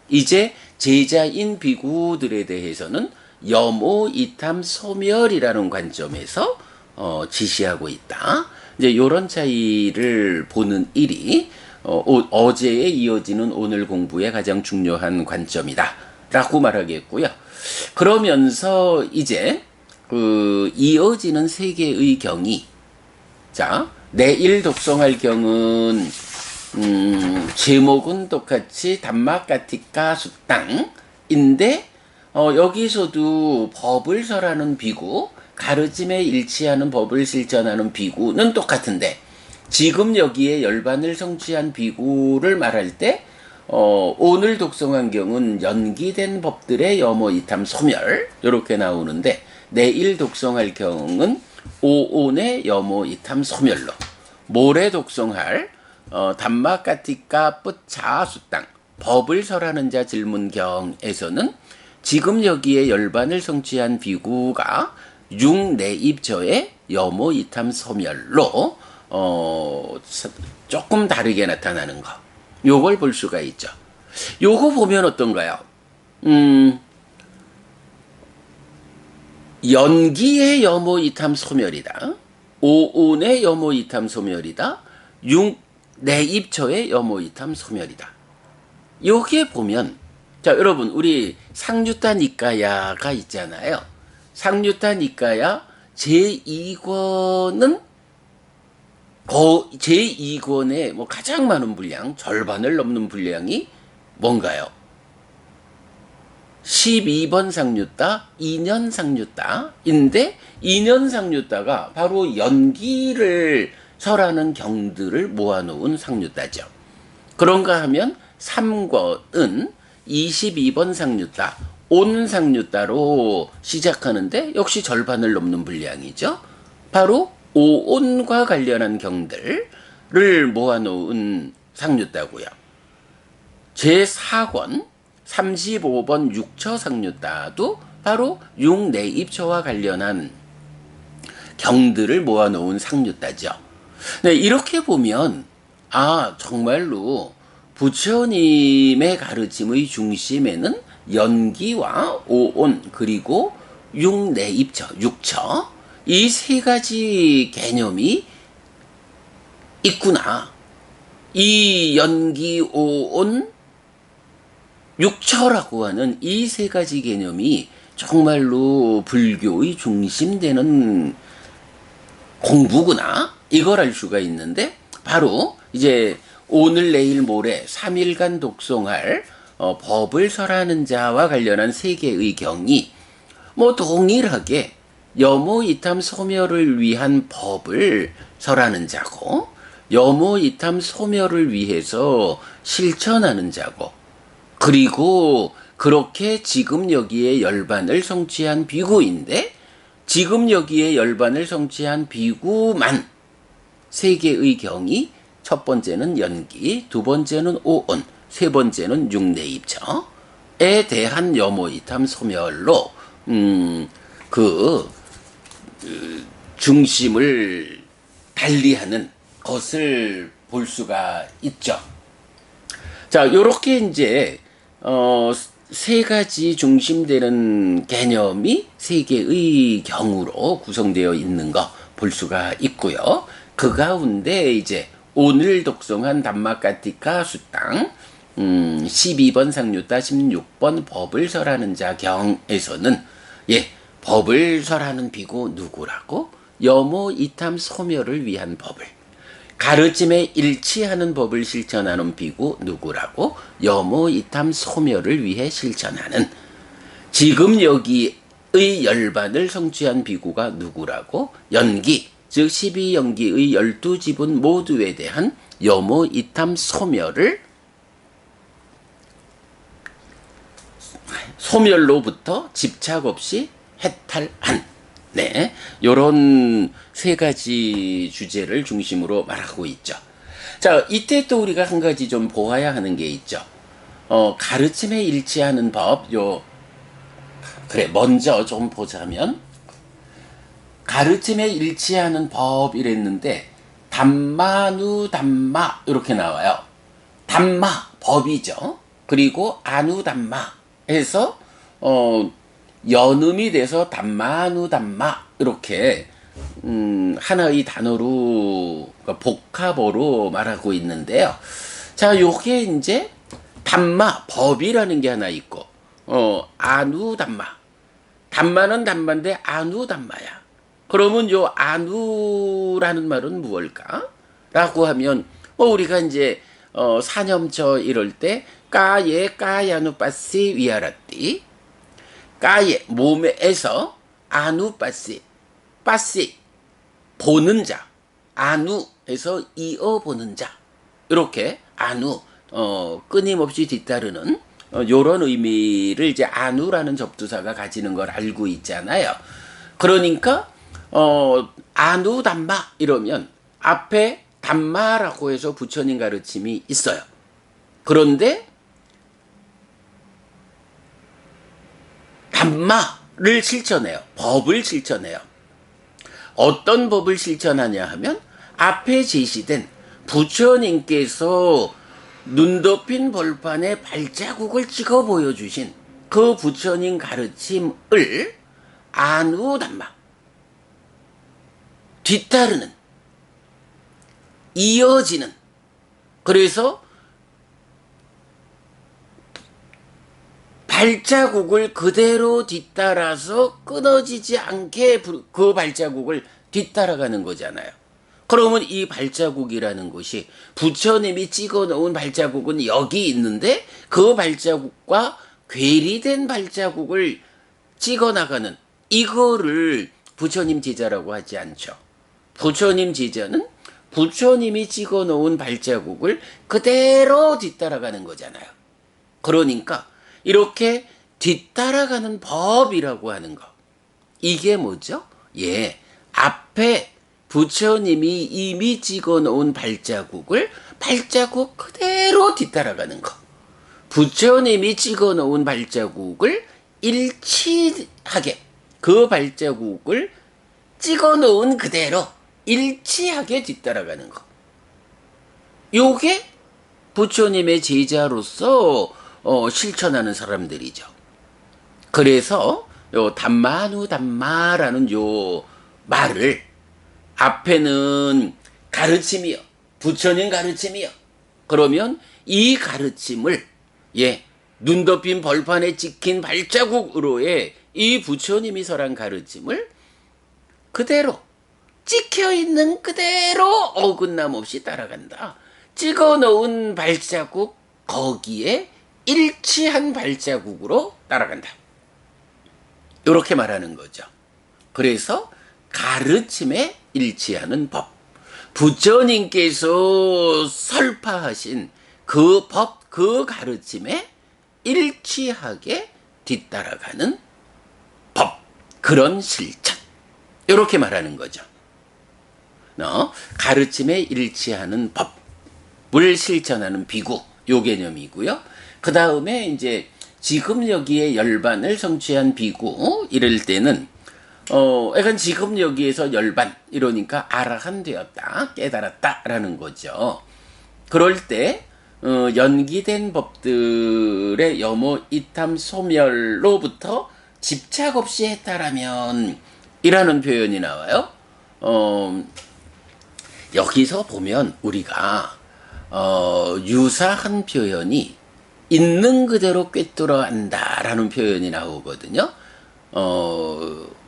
이제 제자인 비구들에 대해서는 여모, 이탐, 소멸이라는 관점에서 지시하고 있다. 이제 이런 차이를 보는 일이 어제에 이어지는 오늘 공부의 가장 중요한 관점이다. 라고 말하겠고요. 그러면서 이제 이어지는 세 개의 경이, 자, 내일 독송할 경은 제목은 똑같이 담마까티까 수땅인데 여기서도 법을 설하는 비구, 가르침에 일치하는 법을 실천하는 비구는 똑같은데 지금 여기에 열반을 성취한 비구를 말할 때 오늘 독송한 경은 연기된 법들의 여모, 이탐, 소멸 이렇게 나오는데 내일 독송할 경은 오온의 여모, 이탐, 소멸로, 모레 독송할 담마까티까 뿌차수땅 법을 설하는 자 질문경에서는 지금 여기에 열반을 성취한 비구가 육내입저의 여모, 이탐, 소멸로 조금 다르게 나타나는 거, 요걸 볼 수가 있죠. 요거 보면 어떤가요? 연기의 여모, 이탐, 소멸이다. 오온의 여모, 이탐, 소멸이다. 육내입처의 여모, 이탐, 소멸이다. 여기에 보면, 자, 여러분, 우리 상유타 니까야가 있잖아요. 상유타 니까야 제2권은 제2권의 뭐 가장 많은 분량, 절반을 넘는 분량이 뭔가요? 12번 상유타, 2년 상유타인데 2년 상유타가 바로 연기를 설하는 경들을 모아놓은 상유타죠. 그런가 하면 3권은 22번 상유타, 온 상유타로 시작하는데 역시 절반을 넘는 분량이죠. 바로 오온과 관련한 경들을 모아놓은 상유타고요. 제4권 35번 육처 상유타도 바로 육내입처와 관련한 경들을 모아놓은 상유타죠. 네, 이렇게 보면 정말로 부처님의 가르침의 중심에는 연기와 오온 그리고 육내입처, 육처 이 세 가지 개념이 있구나. 이 연기, 오온, 육처라고 하는 이 세 가지 개념이 정말로 불교의 중심되는 공부구나. 이걸 알 수가 있는데 바로 이제 오늘 내일 모레 3일간 독송할 법을 설하는 자와 관련한 세 개의 경이 뭐 동일하게 여모, 이탐, 소멸을 위한 법을 설하는 자고 여모, 이탐, 소멸을 위해서 실천하는 자고 그리고 그렇게 지금 여기에 열반을 성취한 비구인데 지금 여기에 열반을 성취한 비구만 세 개의 경이 첫 번째는 연기, 두 번째는 오온, 세 번째는 육내입처에 대한 여모이탐 소멸로 그 중심을 달리하는 것을 볼 수가 있죠. 자, 요렇게 이제 세 가지 중심되는 개념이 세 개의 경우로 구성되어 있는 거 볼 수가 있고요. 그 가운데 이제 오늘 독송한 담마까티카 수땅 12번 상류따 16번 법을 설하는 자 경에서는 법을 설하는 비구 누구라고? 여모 이탐 소멸을 위한 법을, 가르침에 일치하는 법을 실천하는 비구 누구라고? 여모 이탐 소멸을 위해 실천하는, 지금 여기의 열반을 성취한 비구가 누구라고? 연기, 즉 12연기의 12지분 모두에 대한 여모 이탐 소멸로부터 집착 없이 해탈한, 요런 세 가지 주제를 중심으로 말하고 있죠. 자, 이때 또 우리가 한 가지 좀 보아야 하는 게 있죠. 가르침에 일치하는 법, 먼저 좀 보자면, 가르침에 일치하는 법이랬는데, 담마누담마, 이렇게 나와요. 담마, 법이죠. 그리고 아누담마 해서, 연음이 돼서 담마누담마, 이렇게, 하나의 단어로, 그러니까 복합어로 말하고 있는데요. 자, 요게 이제, 담마, 법이라는 게 하나 있고, 아누담마. 담마는 담마인데 아누담마야. 그러면 요 아누라는 말은 무엇일까? 라고 하면, 우리가 이제, 사념처 이럴 때, 까예 까야누빠시 위아라띠. 까예, 몸에서, 아누빠시. 빠시, 보는 자. 아누에서 이어보는 자. 이렇게, 아누, 끊임없이 뒤따르는, 요런 의미를 이제 아누라는 접두사가 가지는 걸 알고 있잖아요. 그러니까 아누 담마 이러면 앞에 담마라고 해서 부처님 가르침이 있어요. 그런데 담마를 실천해요. 법을 실천해요. 어떤 법을 실천하냐 하면 앞에 제시된 부처님께서 눈 덮인 벌판에 발자국을 찍어 보여주신 그 부처님 가르침을 아누담마, 뒤따르는, 이어지는, 그래서 발자국을 그대로 뒤따라서 끊어지지 않게 그 발자국을 뒤따라가는 거잖아요. 그러면 이 발자국이라는 것이 부처님이 찍어 놓은 발자국은 여기 있는데 그 발자국과 괴리된 발자국을 찍어 나가는, 이거를 부처님 제자라고 하지 않죠. 부처님 제자는 부처님이 찍어 놓은 발자국을 그대로 뒤따라가는 거잖아요. 그러니까 이렇게 뒤따라가는 법이라고 하는 거, 이게 뭐죠? 앞에 부처님이 이미 찍어 놓은 발자국을 발자국 그대로 뒤따라가는 거. 부처님이 찍어 놓은 발자국을 일치하게, 그 발자국을 찍어 놓은 그대로 일치하게 뒤따라가는 거. 요게 부처님의 제자로서 실천하는 사람들이죠. 그래서 요 담마누담마라는 요 말을 앞에는 가르침이요, 부처님 가르침이요. 그러면 이 가르침을 눈 덮인 벌판에 찍힌 발자국으로의 이 부처님이 설한 가르침을 그대로 찍혀있는 그대로 어긋남 없이 따라간다. 찍어 놓은 발자국 거기에 일치한 발자국으로 따라간다. 이렇게 말하는 거죠. 그래서 가르침에 일치하는 법, 부처님께서 설파하신 그 법, 그 가르침에 일치하게 뒤따라가는 법, 그런 실천, 이렇게 말하는 거죠. 가르침에 일치하는 법을 실천하는 비구, 요 개념이고요. 그 다음에 이제 지금 여기에 열반을 성취한 비구 이럴 때는 약간 지금 여기에서 열반 이러니까 아라한 되었다, 깨달았다라는 거죠. 그럴 때 연기된 법들의 여모 이탐 소멸로부터 집착 없이 했다라면 이라는 표현이 나와요. 여기서 보면 우리가 유사한 표현이 있는 그대로 꿰뚫어 안다라는 표현이 나오거든요.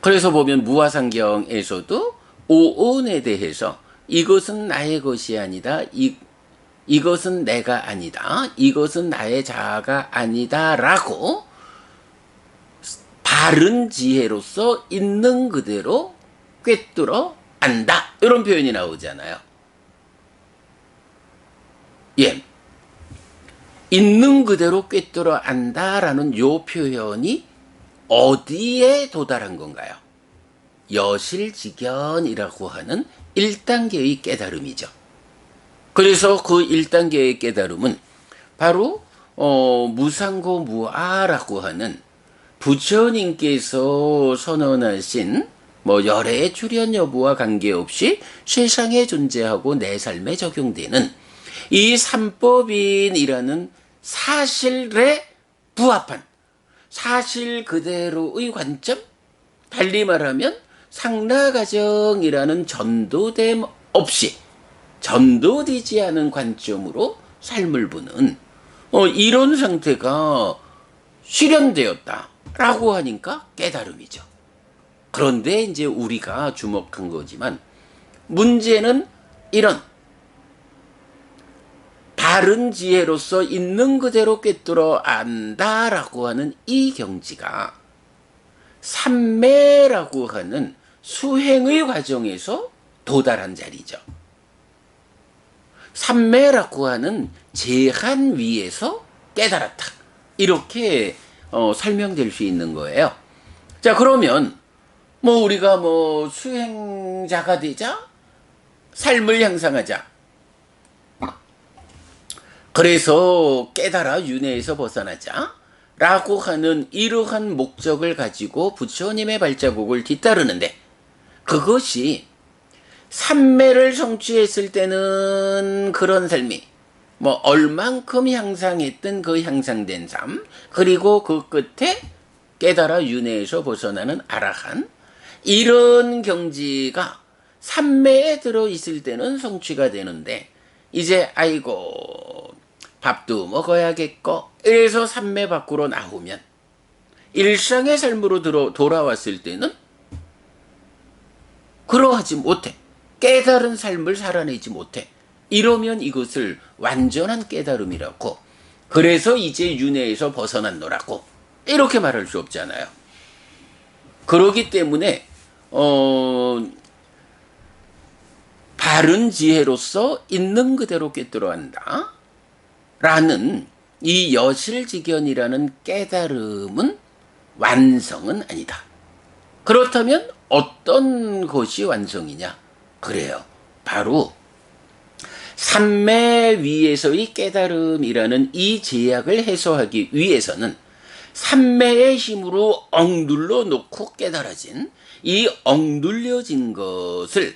그래서 보면 무화상경에서도 오온에 대해서 이것은 나의 것이 아니다. 이것은 내가 아니다. 이것은 나의 자아가 아니다라고 바른 지혜로서 있는 그대로 꿰뚫어 안다. 이런 표현이 나오잖아요. 예. 있는 그대로 꿰뚫어 안다라는 요 표현이 어디에 도달한 건가요? 여실직연이라고 하는 1단계의 깨달음이죠. 그래서 그 1단계의 깨달음은 바로 무상고 무아라고 하는 부처님께서 선언하신 열애의 출현 여부와 관계없이 세상에 존재하고 내 삶에 적용되는 이 삼법인이라는 사실에 부합한 사실 그대로의 관점, 달리 말하면 상라가정이라는 전도됨 없이 전도되지 않은 관점으로 삶을 보는 이런 상태가 실현되었다라고 하니까 깨달음이죠. 그런데 이제 우리가 주목한 거지만 문제는 이런 바른 지혜로서 있는 그대로 꿰뚫어 안다라고 하는 이 경지가 삼매라고 하는 수행의 과정에서 도달한 자리죠. 삼매라고 하는 제한 위에서 깨달았다. 이렇게 설명될 수 있는 거예요. 자, 그러면 우리가 수행자가 되자, 삶을 향상하자. 그래서 깨달아 윤회에서 벗어나자 라고 하는 이러한 목적을 가지고 부처님의 발자국을 뒤따르는데, 그것이 삼매를 성취했을 때는 그런 삶이 얼만큼 향상했든 그 향상된 삶, 그리고 그 끝에 깨달아 윤회에서 벗어나는 아라한, 이런 경지가 삼매에 들어있을 때는 성취가 되는데, 이제 아이고 밥도 먹어야겠고 이래서 삼매 밖으로 나오면 일상의 삶으로 돌아왔을 때는 그러하지 못해. 깨달은 삶을 살아내지 못해. 이러면 이것을 완전한 깨달음이라고, 그래서 이제 윤회에서 벗어났노라고 이렇게 말할 수 없잖아요. 그러기 때문에 바른 지혜로서 있는 그대로 꿰뚫어 한다 라는 이 여실직연이라는 깨달음은 완성은 아니다. 그렇다면 어떤 것이 완성이냐? 그래요. 바로 삼매 위에서의 깨달음이라는 이 제약을 해소하기 위해서는 삼매의 힘으로 억눌러 놓고 깨달아진 이 억눌려진 것을,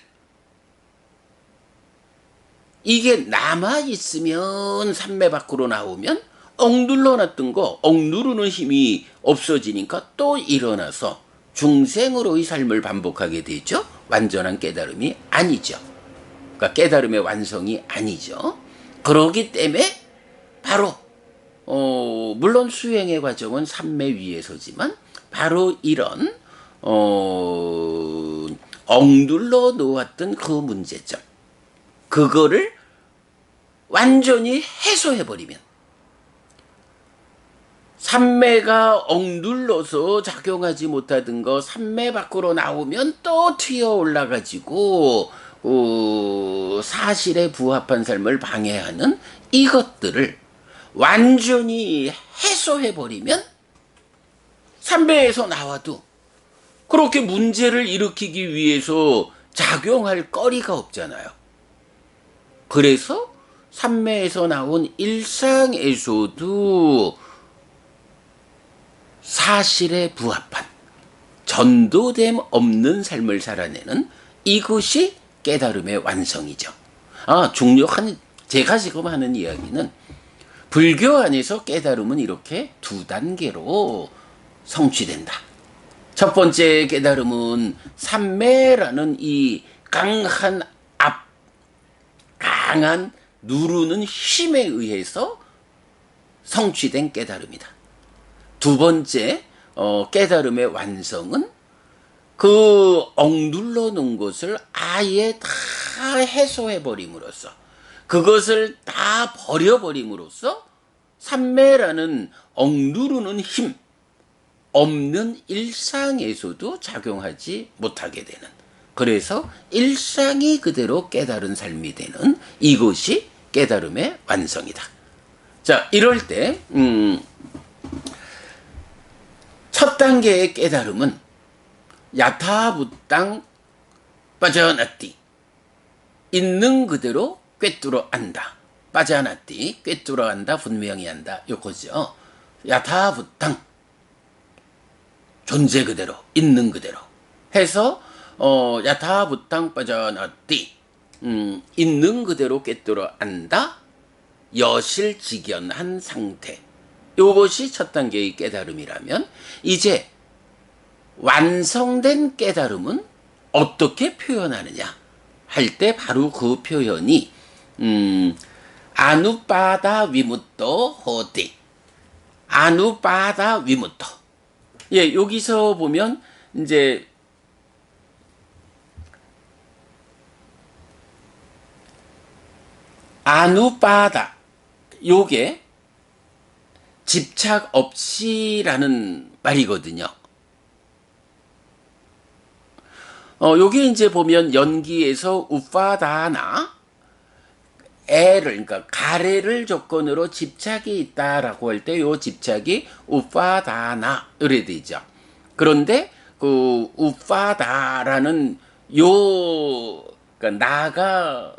이게 남아있으면 삼매 밖으로 나오면 억눌러 놨던 거, 억누르는 힘이 없어지니까 또 일어나서 중생으로의 삶을 반복하게 되죠. 완전한 깨달음이 아니죠. 그러니까 깨달음의 완성이 아니죠. 그러기 때문에 바로 물론 수행의 과정은 삼매 위에서지만 바로 이런 억눌러 놓았던 그 문제점, 그거를 완전히 해소해버리면, 삼매가 억눌러서 작용하지 못하던 거 삼매 밖으로 나오면 또 튀어 올라가지고 사실에 부합한 삶을 방해하는 이것들을 완전히 해소해버리면 삼매에서 나와도 그렇게 문제를 일으키기 위해서 작용할 거리가 없잖아요. 그래서 삼매에서 나온 일상에서도 사실에 부합한 전도됨 없는 삶을 살아내는 이것이 깨달음의 완성이죠. 중요한 제가 지금 하는 이야기는 불교 안에서 깨달음은 이렇게 두 단계로 성취된다. 첫 번째 깨달음은 삼매라는 이 강한 누르는 힘에 의해서 성취된 깨달음이다. 두 번째 깨달음의 완성은 그 억눌러 놓은 것을 아예 다 해소해 버림으로써, 그것을 다 버려버림으로써 삼매라는 억누르는 힘 없는 일상에서도 작용하지 못하게 되는, 그래서 일상이 그대로 깨달은 삶이 되는 이것이 깨달음의 완성이다. 자, 이럴 때 첫 단계의 깨달음은 야타부땅 빠져나띠, 있는 그대로 꿰뚫어 안다. 빠져나띠, 꿰뚫어 안다, 분명히 안다, 요거죠. 야타부땅, 존재 그대로, 있는 그대로 해서 야타부땅 빠져나띠, 있는 그대로 꿰뚫어 안다, 여실직연한 상태. 요것이 첫 단계의 깨달음이라면, 이제 완성된 깨달음은 어떻게 표현하느냐 할 때 바로 그 표현이 아누빠다 위무토 호티, 아누빠다 위무토. 예, 여기서 보면 이제 아누빠다, 요게 집착 없이라는 말이거든요. 여기 이제 보면 연기에서 우파다나, 그러니까 가래를 조건으로 집착이 있다라고 할 때 요 집착이 우파다나 이래 되죠. 그런데 그 우파다라는 그러니까 나가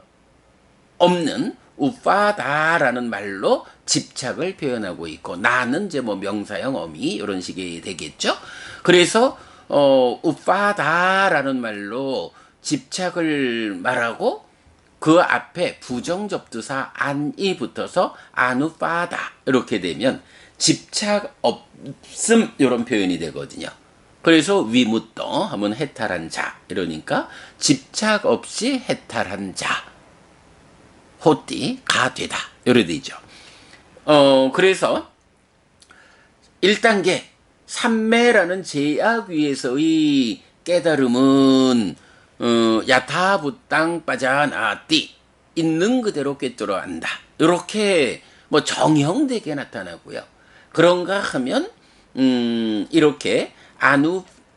없는 우파다라는 말로 집착을 표현하고 있고, 나는 이제 뭐 명사형 어미 이런 식이 되겠죠. 그래서 우파다라는 말로 집착을 말하고 그 앞에 부정접두사 안이 붙어서 아누파다 이렇게 되면 집착 없음 이런 표현이 되거든요. 그래서 위무떠 하면 해탈한 자, 이러니까 집착 없이 해탈한 자, 호띠가 되다 이래 되죠. 그래서 1단계 삼매라는 제약 위에서의 깨달음은 야타부땅 빠자나띠, 있는 그대로 꿰뚫어 안다, 이렇게 뭐 정형되게 나타나고요. 그런가 하면 이렇게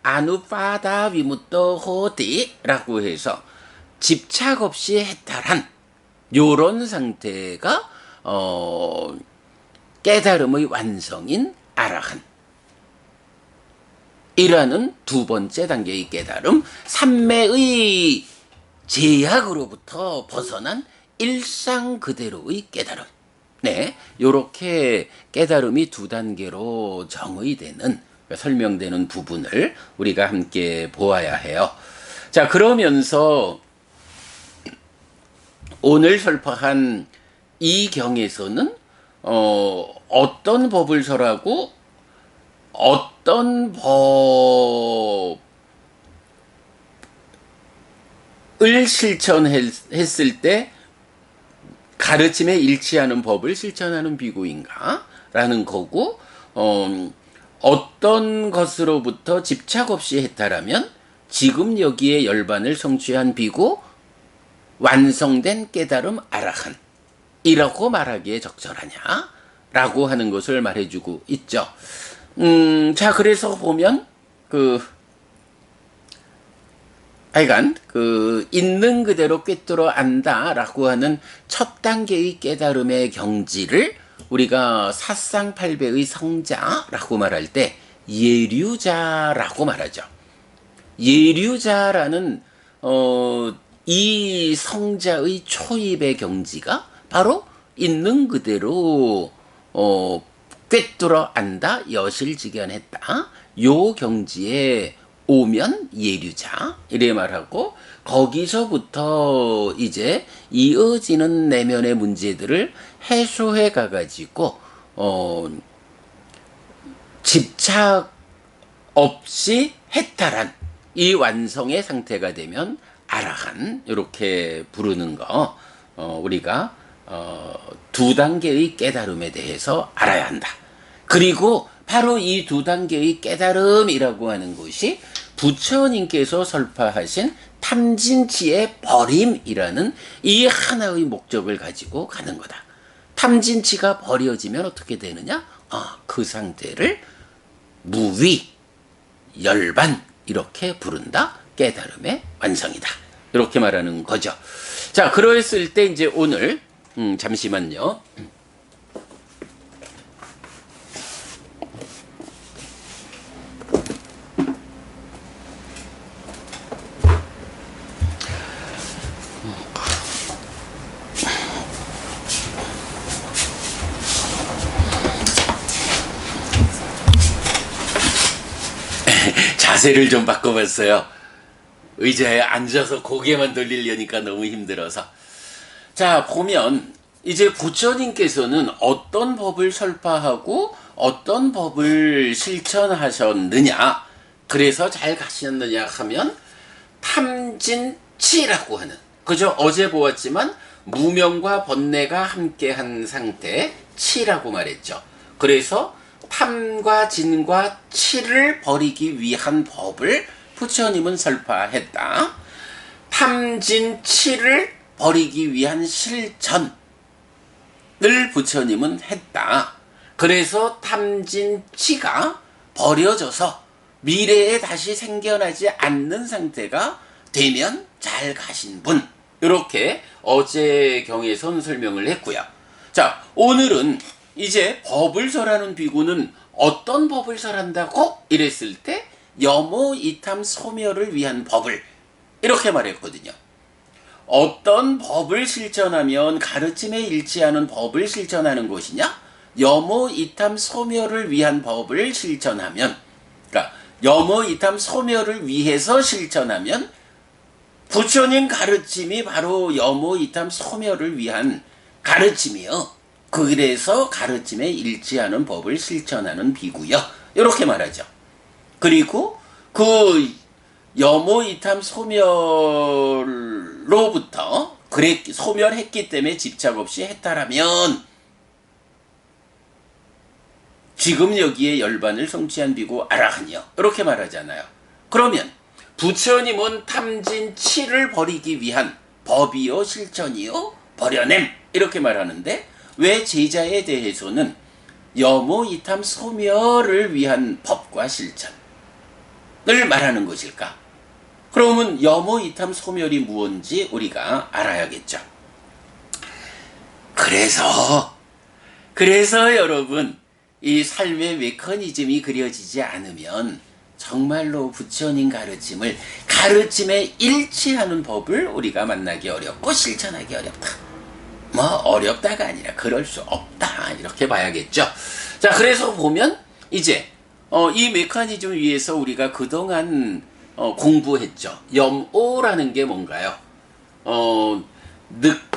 아누파다 위무토 호띠라고 해서 집착 없이 해탈한 요런 상태가 깨달음의 완성인 아라한 이라는 두 번째 단계의 깨달음, 삼매의 제약으로부터 벗어난 일상 그대로의 깨달음. 네, 요렇게 깨달음이 두 단계로 정의되는, 설명되는 부분을 우리가 함께 보아야 해요. 자, 그러면서 오늘 설파한 이 경에서는 어떤 법을 설하고 어떤 법을 실천했을 때 가르침에 일치하는 법을 실천하는 비구인가? 라는 거고, 어떤 것으로부터 집착 없이 해탈하면 지금 여기에 열반을 성취한 비구, 완성된 깨달음 아라한 이라고 말하기에 적절하냐? 라고 하는 것을 말해주고 있죠. 자, 그래서 보면, 하여간, 있는 그대로 꿰뚫어 안다라고 하는 첫 단계의 깨달음의 경지를 우리가 사상팔배의 성자라고 말할 때 예류자라고 말하죠. 예류자라는, 이 성자의 초입의 경지가 바로 있는 그대로 꿰뚫어 안다, 여실직연했다. 요 경지에 오면 예류자 이래 말하고, 거기서부터 이제 이어지는 내면의 문제들을 해소해 가가지고 집착 없이 해탈한 이 완성의 상태가 되면 아라한, 이렇게 부르는 거 우리가 두 단계의 깨달음에 대해서 알아야 한다. 그리고 바로 이 두 단계의 깨달음이라고 하는 것이 부처님께서 설파하신 탐진치의 버림이라는 이 하나의 목적을 가지고 가는 거다. 탐진치가 버려지면 어떻게 되느냐? 그 상태를 무위, 열반 이렇게 부른다. 깨달음의 완성이다. 이렇게 말하는 거죠. 자, 그랬을 때 이제 오늘 잠시만요. 자세를 좀 바꿔봤어요. 의자에 앉아서 고개만 돌리려니까 너무 힘들어서. 자, 보면 이제 부처님께서는 어떤 법을 설파하고 어떤 법을 실천하셨느냐, 그래서 잘 가셨느냐 하면 탐진치라고 하는, 그죠? 어제 보았지만 무명과 번뇌가 함께한 상태, 치라고 말했죠. 그래서 탐과 진과 치를 버리기 위한 법을 부처님은 설파했다. 탐진치를 버리기 위한 실천을 부처님은 했다. 그래서 탐진치가 버려져서 미래에 다시 생겨나지 않는 상태가 되면 잘 가신 분, 이렇게 어제 경에선 설명을 했고요. 자, 오늘은 이제 법을 설하는 비구는 어떤 법을 설한다고? 이랬을 때 여모 이탐 소멸을 위한 법을, 이렇게 말했거든요. 어떤 법을 실천하면 가르침에 일치하는 법을 실천하는 것이냐? 여모 이탐 소멸을 위한 법을 실천하면, 그러니까 여모 이탐 소멸을 위해서 실천하면 부처님 가르침이 바로 여모 이탐 소멸을 위한 가르침이요. 그래서 가르침에 일치하는 법을 실천하는 비구요. 이렇게 말하죠. 그리고 그 여모 이탐 소멸로부터 소멸했기 때문에 집착 없이 해탈하면 지금 여기에 열반을 성취한 비구 아라한이요. 이렇게 말하잖아요. 그러면 부처님은 탐진치를 버리기 위한 법이요, 실천이요, 버려냄, 이렇게 말하는데 왜 제자에 대해서는 여모 이탐 소멸을 위한 법과 실천을 말하는 것일까? 그러면 여모 이탐 소멸이 무엇인지 우리가 알아야겠죠. 그래서 여러분, 이 삶의 메커니즘이 그려지지 않으면 정말로 부처님 가르침에 일치하는 법을 우리가 만나기 어렵고 실천하기 어렵다. 뭐 어렵다가 아니라 그럴 수 없다, 이렇게 봐야겠죠. 자, 그래서 보면 이제 이 메커니즘 위에서 우리가 그동안 공부했죠. 염오라는 게 뭔가요?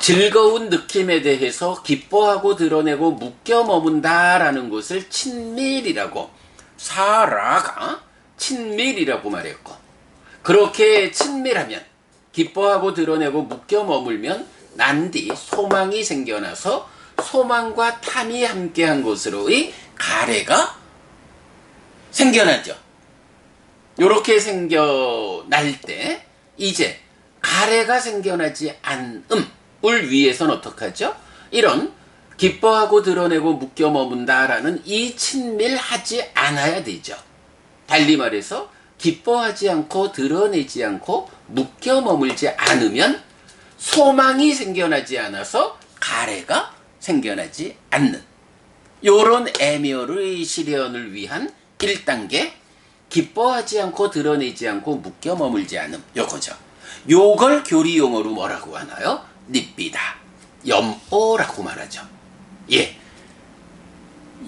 즐거운 느낌에 대해서 기뻐하고 드러내고 묶여 머문다라는 것을 친밀이라고, 사라가 친밀이라고 말했고, 그렇게 친밀하면, 기뻐하고 드러내고 묶여 머물면 난디 소망이 생겨나서 소망과 탐이 함께한 것으로의 가래가 생겨나죠. 요렇게 생겨날 때 이제 가래가 생겨나지 않음을 위해서는 어떻게 하죠? 이런 기뻐하고 드러내고 묶여 머문다라는 이 친밀하지 않아야 되죠. 달리 말해서 기뻐하지 않고 드러내지 않고 묶여 머물지 않으면 소망이 생겨나지 않아서 가래가 생겨나지 않는, 요런 애멸의 실현을 위한 1단계, 기뻐하지 않고 드러내지 않고 묶여 머물지 않음, 요거죠. 요걸 교리용어로 뭐라고 하나요? 닙비다. 염오라고 말하죠. 예.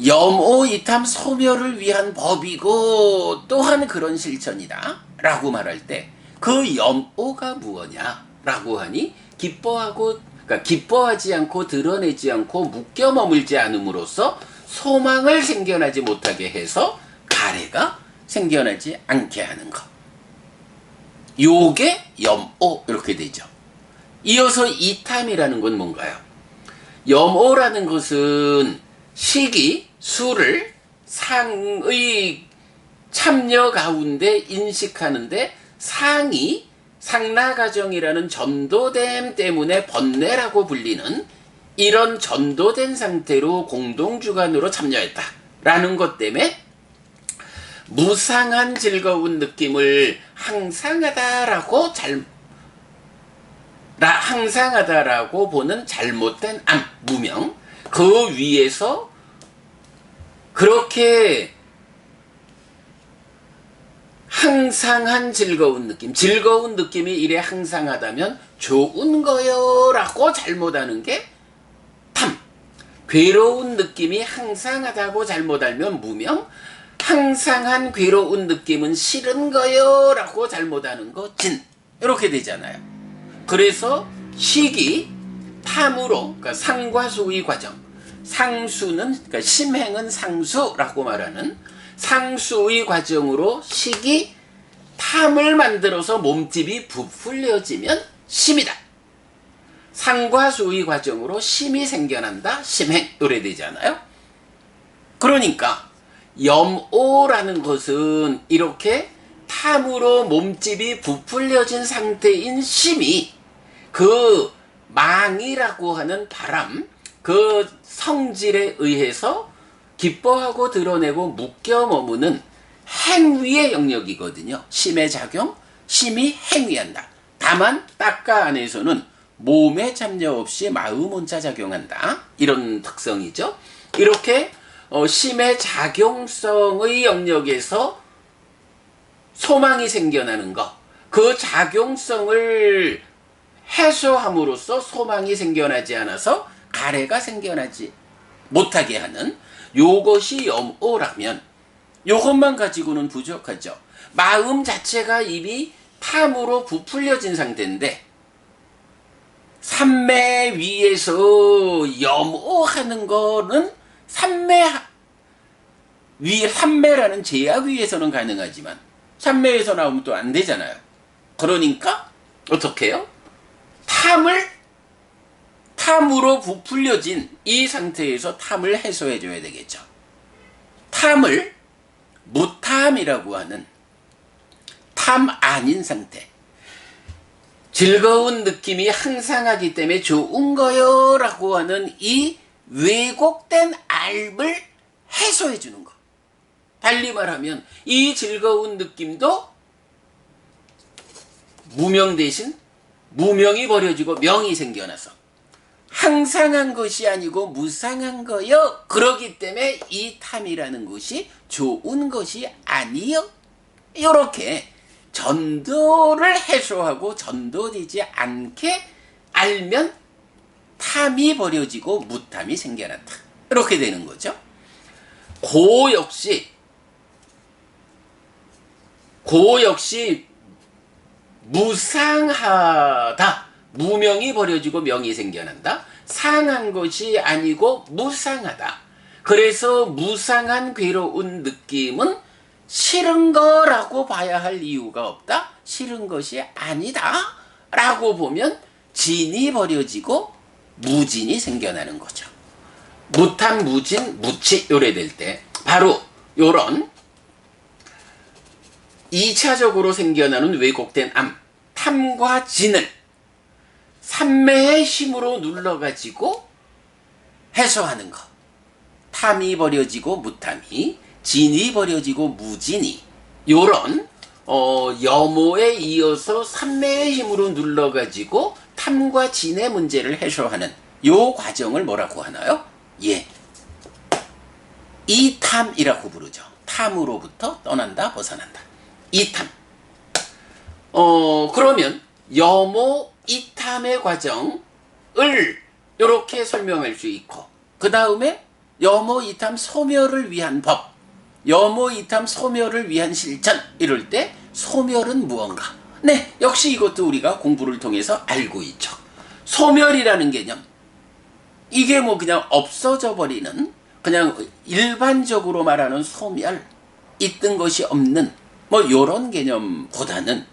염오 이탐 소멸을 위한 법이고 또한 그런 실천이다 라고 말할 때 그 염오가 무엇냐 라고 하니 그러니까 기뻐하지 않고 드러내지 않고 묶여 머물지 않음으로써 소망을 생겨나지 못하게 해서 가래가 생겨나지 않게 하는 것. 요게 염오 이렇게 되죠. 이어서 이탐이라는 건 뭔가요? 염오라는 것은 시기, 수를 상의 참여 가운데 인식하는데 상이 상라가정이라는 전도됨 때문에 번뇌라고 불리는 이런 전도된 상태로 공동주관으로 참여했다라는 것 때문에 무상한 즐거운 느낌을 항상하다라고 보는 잘못된 암, 무명. 그 위에서 그렇게 항상한 즐거운 느낌이 이래 항상하다면 좋은 거요 라고 잘못하는 게 탐. 괴로운 느낌이 항상하다고 잘못 알면 무명. 항상한 괴로운 느낌은 싫은 거요 라고 잘못하는 거 진. 이렇게 되잖아요. 그래서 시기, 탐으로, 그러니까 상과 수의 과정. 상수는, 그러니까 심행은 상수라고 말하는 상수의 과정으로 식이 탐을 만들어서 몸집이 부풀려지면 심이다. 상과 수의 과정으로 심이 생겨난다. 심행. 요래 되잖아요. 그러니까 염오라는 것은 이렇게 탐으로 몸집이 부풀려진 상태인 심이 그 망이라고 하는 바람, 그 성질에 의해서 기뻐하고 드러내고 묶여 머무는 행위의 영역이거든요. 심의 작용, 심이 행위한다. 다만 딱가 안에서는 몸에 참여 없이 마음 혼자 작용한다. 이런 특성이죠. 이렇게 심의 작용성의 영역에서 소망이 생겨나는 것, 그 작용성을 해소함으로써 소망이 생겨나지 않아서 가래가 생겨나지 못하게 하는 요것이 염오라면 요것만 가지고는 부족하죠. 마음 자체가 이미 탐으로 부풀려진 상태인데 삼매 위에서 염오하는 거는 삼매라는 제약 위에서는 가능하지만 삼매에서 나오면 또 안 되잖아요. 그러니까 어떻게 해요? 탐으로 부풀려진 이 상태에서 탐을 해소해 줘야 되겠죠. 탐을 무탐이라고 하는 탐 아닌 상태. 즐거운 느낌이 항상하기 때문에 좋은 거요 라고 하는 이 왜곡된 알을 해소해 주는 거. 달리 말하면 이 즐거운 느낌도 무명 대신 무명이 버려지고 명이 생겨나서 항상한 것이 아니고 무상한 거요. 그러기 때문에 이 탐이라는 것이 좋은 것이 아니요. 이렇게 전도를 해소하고 전도되지 않게 알면 탐이 버려지고 무탐이 생겨났다. 이렇게 되는 거죠. 고 역시 무상하다. 무명이 버려지고 명이 생겨난다. 상한 것이 아니고 무상하다. 그래서 무상한 괴로운 느낌은 싫은 거라고 봐야 할 이유가 없다. 싫은 것이 아니다 라고 보면 진이 버려지고 무진이 생겨나는 거죠. 무탐, 무진, 무치 요래 될 때 바로 요런 2차적으로 생겨나는 왜곡된 암, 탐과 진을 삼매의 힘으로 눌러가지고 해소하는 것. 탐이 버려지고 무탐이, 진이 버려지고 무진이, 요런 염오에 이어서 삼매의 힘으로 눌러가지고 탐과 진의 문제를 해소하는 요 과정을 뭐라고 하나요? 예, 이탐이라고 부르죠. 탐으로부터 떠난다, 벗어난다. 이탐. 그러면 여모 이탐의 과정을 이렇게 설명할 수 있고, 그 다음에 여모 이탐 소멸을 위한 법, 여모 이탐 소멸을 위한 실천, 이럴 때 소멸은 무언가? 네, 역시 이것도 우리가 공부를 통해서 알고 있죠. 소멸이라는 개념, 이게 뭐 그냥 없어져 버리는, 그냥 일반적으로 말하는 소멸, 있던 것이 없는 뭐 요런 개념보다는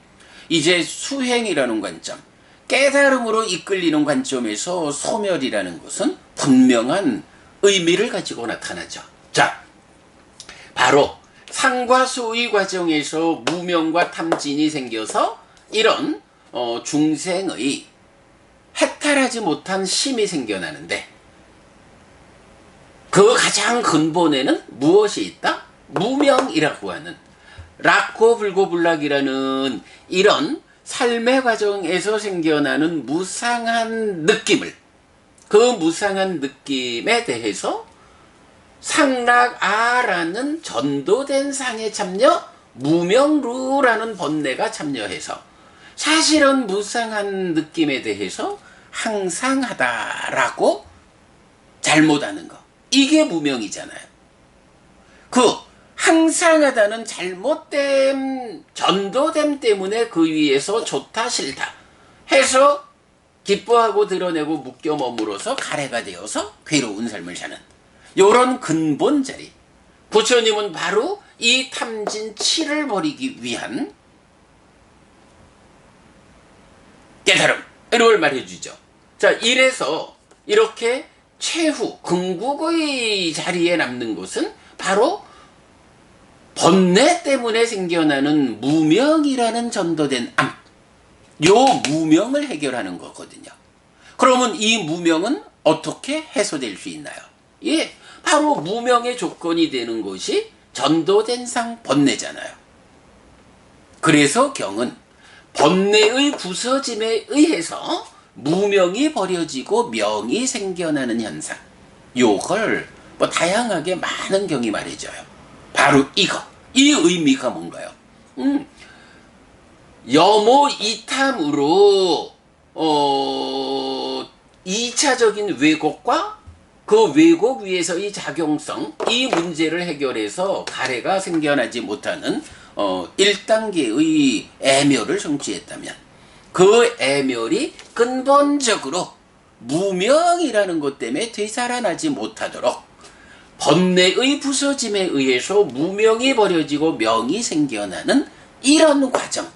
이제 수행이라는 관점, 깨달음으로 이끌리는 관점에서 소멸이라는 것은 분명한 의미를 가지고 나타나죠. 자, 바로 상과 수의 과정에서 무명과 탐진이 생겨서 이런 중생의 해탈하지 못한 심이 생겨나는데, 그 가장 근본에는 무엇이 있다? 무명이라고 하는, 락고 불고불락이라는 이런 삶의 과정에서 생겨나는 무상한 느낌을, 그 무상한 느낌에 대해서 상락아라는 전도된 상에 참여, 무명루라는 번뇌가 참여해서 사실은 무상한 느낌에 대해서 항상하다라고 잘못하는 거, 이게 무명이잖아요. 그 항상하다는 잘못됨, 전도됨 때문에 그 위에서 좋다 싫다 해서 기뻐하고 드러내고 묶여 머물어서 가래가 되어서 괴로운 삶을 사는 요런 근본 자리, 부처님은 바로 이 탐진 치를 버리기 위한 깨달음을 말해주죠. 자, 이래서 이렇게 최후 궁극의 자리에 남는 것은 바로 번뇌 때문에 생겨나는 무명이라는 전도된 암, 요 무명을 해결하는 거거든요. 그러면 이 무명은 어떻게 해소될 수 있나요? 예, 바로 무명의 조건이 되는 것이 전도된 상 번뇌잖아요. 그래서 경은 번뇌의 부서짐에 의해서 무명이 버려지고 명이 생겨나는 현상, 요걸 뭐 다양하게 많은 경이 말해줘요. 바로 이거, 이 의미가 뭔가요? 여모 이탐으로 2차적인 왜곡과 그 왜곡 위에서의 작용성, 이 문제를 해결해서 가래가 생겨나지 못하는 1단계의 애멸을 성취했다면, 그 애멸이 근본적으로 무명이라는 것 때문에 되살아나지 못하도록 번뇌의 부서짐에 의해서 무명이 버려지고 명이 생겨나는 이런 과정.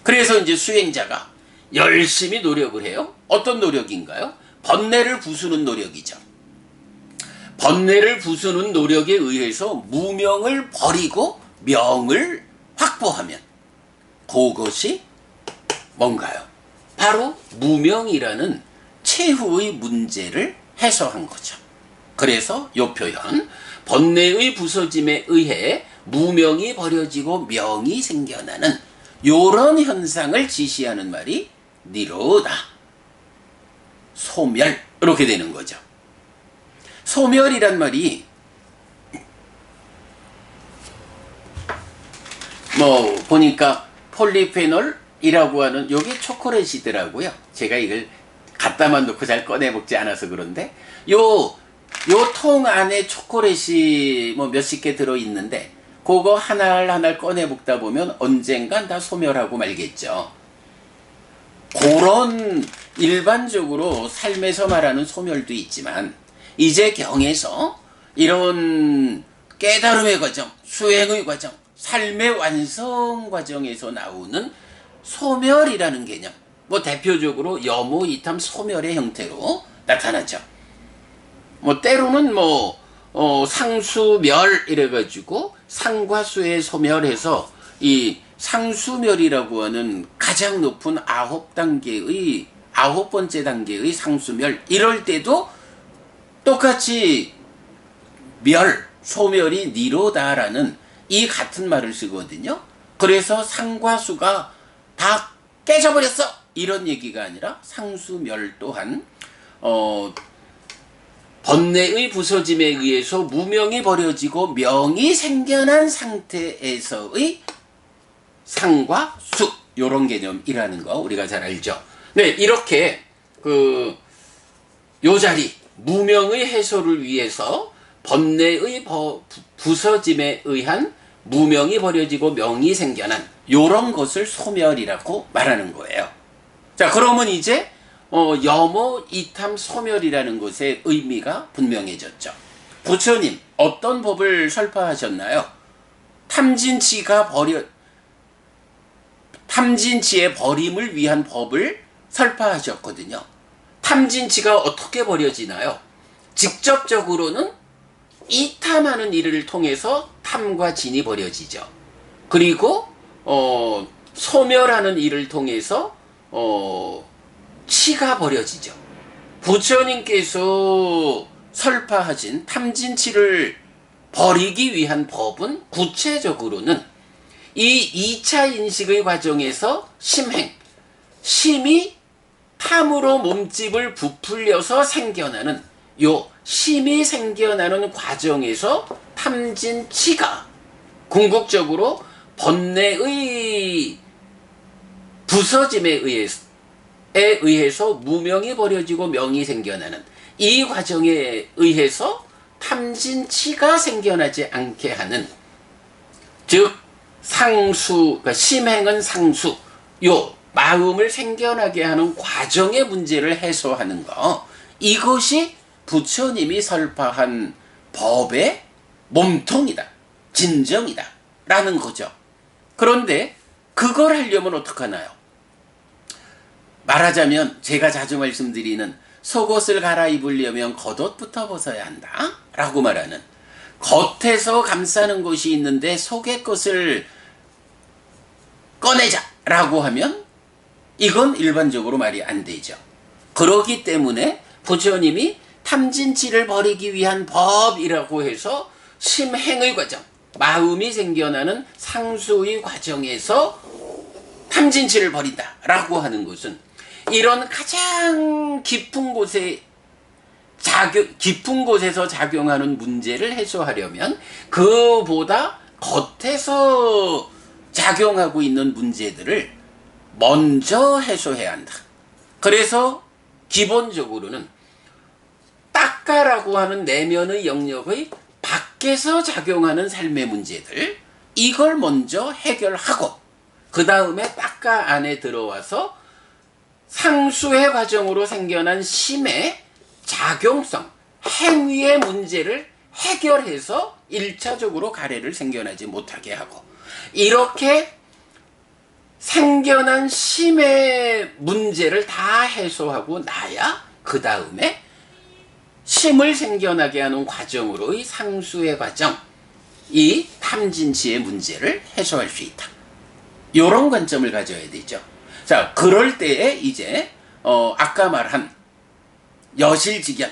그래서 이제 수행자가 열심히 노력을 해요. 어떤 노력인가요? 번뇌를 부수는 노력이죠. 번뇌를 부수는 노력에 의해서 무명을 버리고 명을 확보하면 그것이 뭔가요? 바로 무명이라는 최후의 문제를 해소한 거죠. 그래서 요 표현, 번뇌의 부서짐에 의해 무명이 버려지고 명이 생겨나는 요런 현상을 지시하는 말이 니로다, 소멸, 이렇게 되는 거죠. 소멸이란 말이 뭐 보니까 폴리페놀이라고 하는, 요게 초콜릿이더라고요. 제가 이걸 갖다만 놓고 잘 꺼내 먹지 않아서 그런데, 요 통 안에 초콜릿이 뭐 몇십 개 들어있는데 그거 하나하나 꺼내 먹다 보면 언젠간 다 소멸하고 말겠죠. 그런 일반적으로 삶에서 말하는 소멸도 있지만, 이제 경에서 이런 깨달음의 과정, 수행의 과정, 삶의 완성 과정에서 나오는 소멸이라는 개념, 뭐 대표적으로 여모 이탐 소멸의 형태로 나타나죠. 뭐 때로는 상수멸 이래가지고 상과 수의 소멸해서 이 상수멸이라고 하는 가장 높은 9번째 단계의 상수멸, 이럴 때도 똑같이 소멸이 니로다라는 이 같은 말을 쓰거든요. 그래서 상과 수가 다 깨져버렸어, 이런 얘기가 아니라 상수멸 또한 번뇌의 부서짐에 의해서 무명이 버려지고 명이 생겨난 상태에서의 상과 수, 요런 개념이라는 거 우리가 잘 알죠. 네, 이렇게 요 자리 무명의 해소를 위해서 번뇌의 부서짐에 의한 무명이 버려지고 명이 생겨난 요런 것을 소멸이라고 말하는 거예요. 자, 그러면 이제 염오 이탐 소멸이라는 것의 의미가 분명해졌죠. 부처님 어떤 법을 설파하셨나요? 탐진치의 버림을 위한 법을 설파하셨거든요. 탐진치가 어떻게 버려지나요? 직접적으로는 이탐하는 일을 통해서 탐과 진이 버려지죠. 그리고 소멸하는 일을 통해서 치가 버려지죠. 부처님께서 설파하신 탐진치를 버리기 위한 법은 구체적으로는 이 2차 인식의 과정에서 심이 탐으로 몸집을 부풀려서 생겨나는 요 심이 생겨나는 과정에서 탐진치가 궁극적으로 번뇌의 부서짐에 의해서 무명이 버려지고 명이 생겨나는 이 과정에 의해서 탐진치가 생겨나지 않게 하는, 즉 상수, 그러니까 심행은 상수, 요 마음을 생겨나게 하는 과정의 문제를 해소하는 거, 이것이 부처님이 설파한 법의 몸통이다, 진정이다 라는 거죠. 그런데 그걸 하려면 어떡하나요? 말하자면 제가 자주 말씀드리는 속옷을 갈아입으려면 겉옷부터 벗어야 한다 라고 말하는, 겉에서 감싸는 것이 있는데 속의 것을 꺼내자 라고 하면 이건 일반적으로 말이 안 되죠. 그렇기 때문에 부처님이 탐진치를 버리기 위한 법이라고 해서 심행의 과정, 마음이 생겨나는 상수의 과정에서 탐진치를 버린다 라고 하는 것은 이런 가장 깊은 곳에서 작용하는 문제를 해소하려면 그보다 겉에서 작용하고 있는 문제들을 먼저 해소해야 한다. 그래서 기본적으로는 딱가라고 하는 내면의 영역의 밖에서 작용하는 삶의 문제들, 이걸 먼저 해결하고 그 다음에 딱가 안에 들어와서 상수의 과정으로 생겨난 심의 작용성, 행위의 문제를 해결해서 1차적으로 가래를 생겨나지 못하게 하고, 이렇게 생겨난 심의 문제를 다 해소하고 나야 그 다음에 심을 생겨나게 하는 과정으로의 상수의 과정, 이 탐진치의 문제를 해소할 수 있다. 이런 관점을 가져야 되죠. 자, 그럴 때에 이제 아까 말한 여실직연,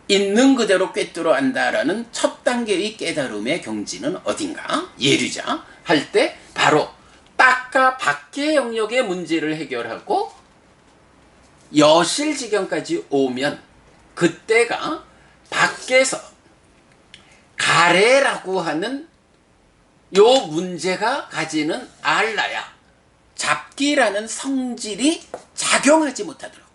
있는 그대로 꿰뚫어 안다라는 첫 단계의 깨달음의 경지는 어딘가? 예류자 할 때 바로 딱가 밖의 영역의 문제를 해결하고 여실직연까지 오면 그때가 밖에서 가래라고 하는 요 문제가 가지는 알라야, 잡기라는 성질이 작용하지 못하도록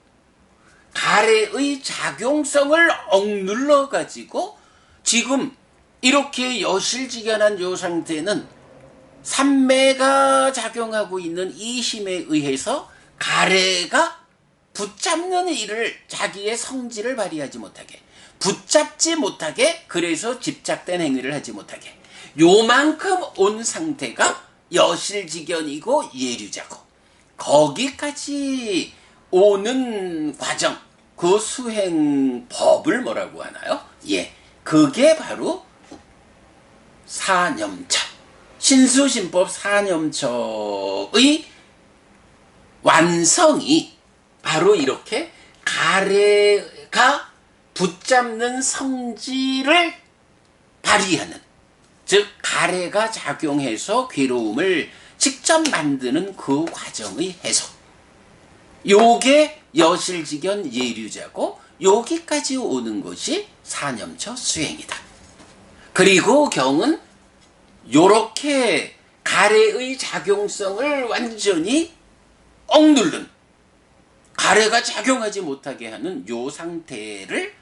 가래의 작용성을 억눌러 가지고, 지금 이렇게 여실직연한 요 상태는 삼매가 작용하고 있는 이 힘에 의해서 가래가 붙잡는 일을 자기의 성질을 발휘하지 못하게, 붙잡지 못하게, 그래서 집착된 행위를 하지 못하게, 요만큼 온 상태가 여실직연이고 예류자고, 거기까지 오는 과정, 그 수행법을 뭐라고 하나요? 예, 그게 바로 사념처, 신수신법 사념처의 완성이 바로 이렇게 가래가 붙잡는 성질을 발휘하는, 즉 가래가 작용해서 괴로움을 직접 만드는 그 과정의 해소, 요게 여실직연 예류자고, 여기까지 오는 것이 사념처 수행이다. 그리고 경은 요렇게 가래의 작용성을 완전히 억누른, 가래가 작용하지 못하게 하는 요 상태를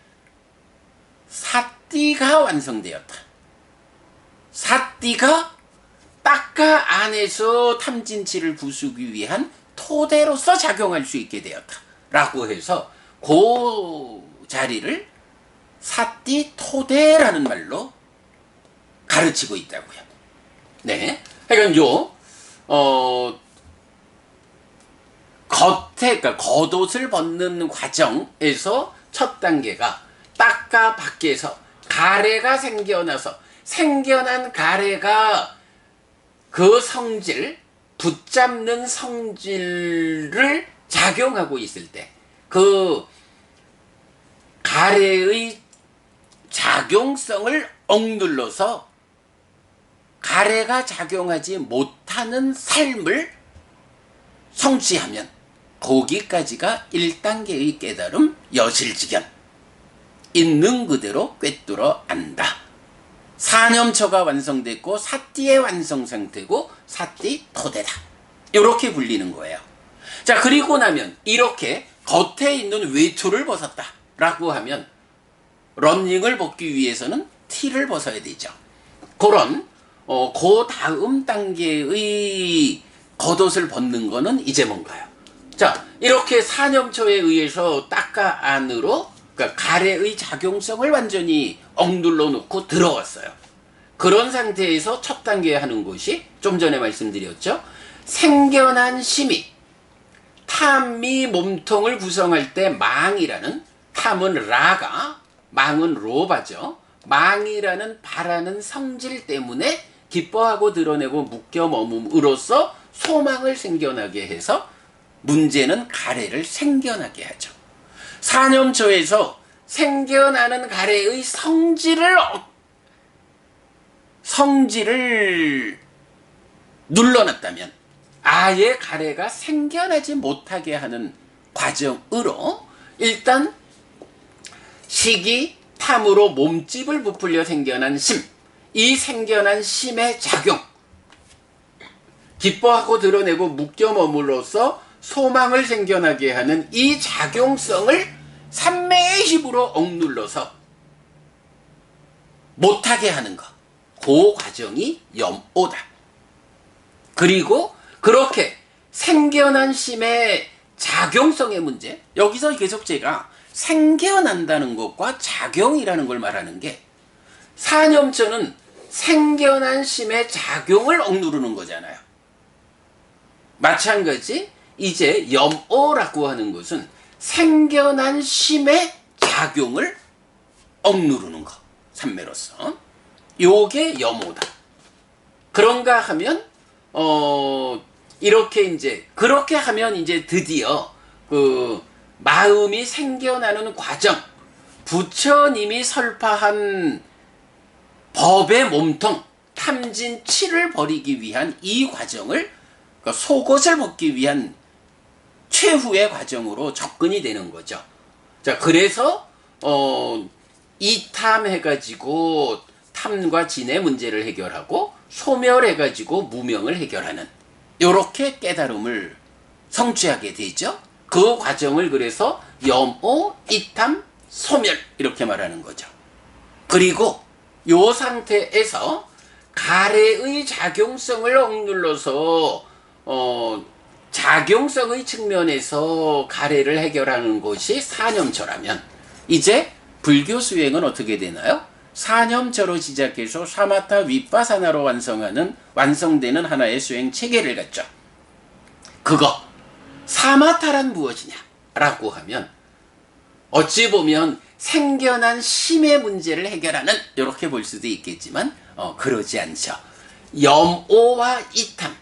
사띠가 완성되었다. 사띠가 딱가 안에서 탐진치를 부수기 위한 토대로서 작용할 수 있게 되었다. 라고 해서 그 자리를 사띠 토대라는 말로 가르치고 있다고요. 네. 그러니까 그러니까 겉옷을 벗는 과정에서 첫 단계가 딱가 밖에서 가래가 생겨나서 생겨난 가래가 그 성질, 붙잡는 성질을 작용하고 있을 때 그 가래의 작용성을 억눌러서 가래가 작용하지 못하는 삶을 성취하면 거기까지가 1단계의 깨달음 여실직연, 있는 그대로 꿰뚫어 안다. 사념처가 완성됐고 사띠의 완성 상태고 사띠 토대다. 이렇게 불리는 거예요. 자, 그리고 나면 이렇게 겉에 있는 외투를 벗었다 라고 하면 런닝을 벗기 위해서는 티를 벗어야 되죠. 그런 그 다음 단계의 겉옷을 벗는 거는 이제 뭔가요? 자, 이렇게 사념처에 의해서 딱가 안으로, 그러니까 가래의 작용성을 완전히 억눌러 놓고 들어왔어요. 그런 상태에서 첫 단계에 하는 것이 좀 전에 말씀드렸죠. 생겨난 심이, 탐이 몸통을 구성할 때 망이라는, 탐은 라가, 망은 로바죠. 망이라는 바라는 성질 때문에 기뻐하고 드러내고 묶여 머금으로써 소망을 생겨나게 해서 문제는 가래를 생겨나게 하죠. 사념처에서 생겨나는 가래의 성질을 눌러놨다면 아예 가래가 생겨나지 못하게 하는 과정으로 일단 식이 탐으로 몸집을 부풀려 생겨난 심, 이 생겨난 심의 작용, 기뻐하고 드러내고 묶여 머물러서 소망을 생겨나게 하는 이 작용성을 삼매의 힘으로 억눌러서 못하게 하는 것, 그 과정이 염오다. 그리고 그렇게 생겨난 심의 작용성의 문제, 여기서 계속 제가 생겨난다는 것과 작용이라는 걸 말하는 게, 사념처는 생겨난 심의 작용을 억누르는 거잖아요. 마찬가지 이제 염오라고 하는 것은 생겨난 심의 작용을 억누르는 거, 삼매로서. 요게 염오다. 그런가 하면 이렇게 이제 그렇게 하면 이제 드디어 그 마음이 생겨나는 과정, 부처님이 설파한 법의 몸통, 탐진치를 버리기 위한 이 과정을, 그러니까 속옷을 벗기 위한 최후의 과정으로 접근이 되는 거죠. 자, 그래서 이탐해가지고 탐과 진의 문제를 해결하고 소멸해가지고 무명을 해결하는 요렇게 깨달음을 성취하게 되죠. 그 과정을 그래서 염오, 이탐, 소멸 이렇게 말하는 거죠. 그리고 요 상태에서 가래의 작용성을 억눌러서 작용성의 측면에서 가래를 해결하는 것이 사념처라면 이제 불교 수행은 어떻게 되나요? 사념처로 시작해서 사마타 윗바사나로 완성되는 하나의 수행 체계를 갖죠. 그거 사마타란 무엇이냐 라고 하면 어찌 보면 생겨난 심의 문제를 해결하는, 이렇게 볼 수도 있겠지만 그러지 않죠. 염오와 이탐,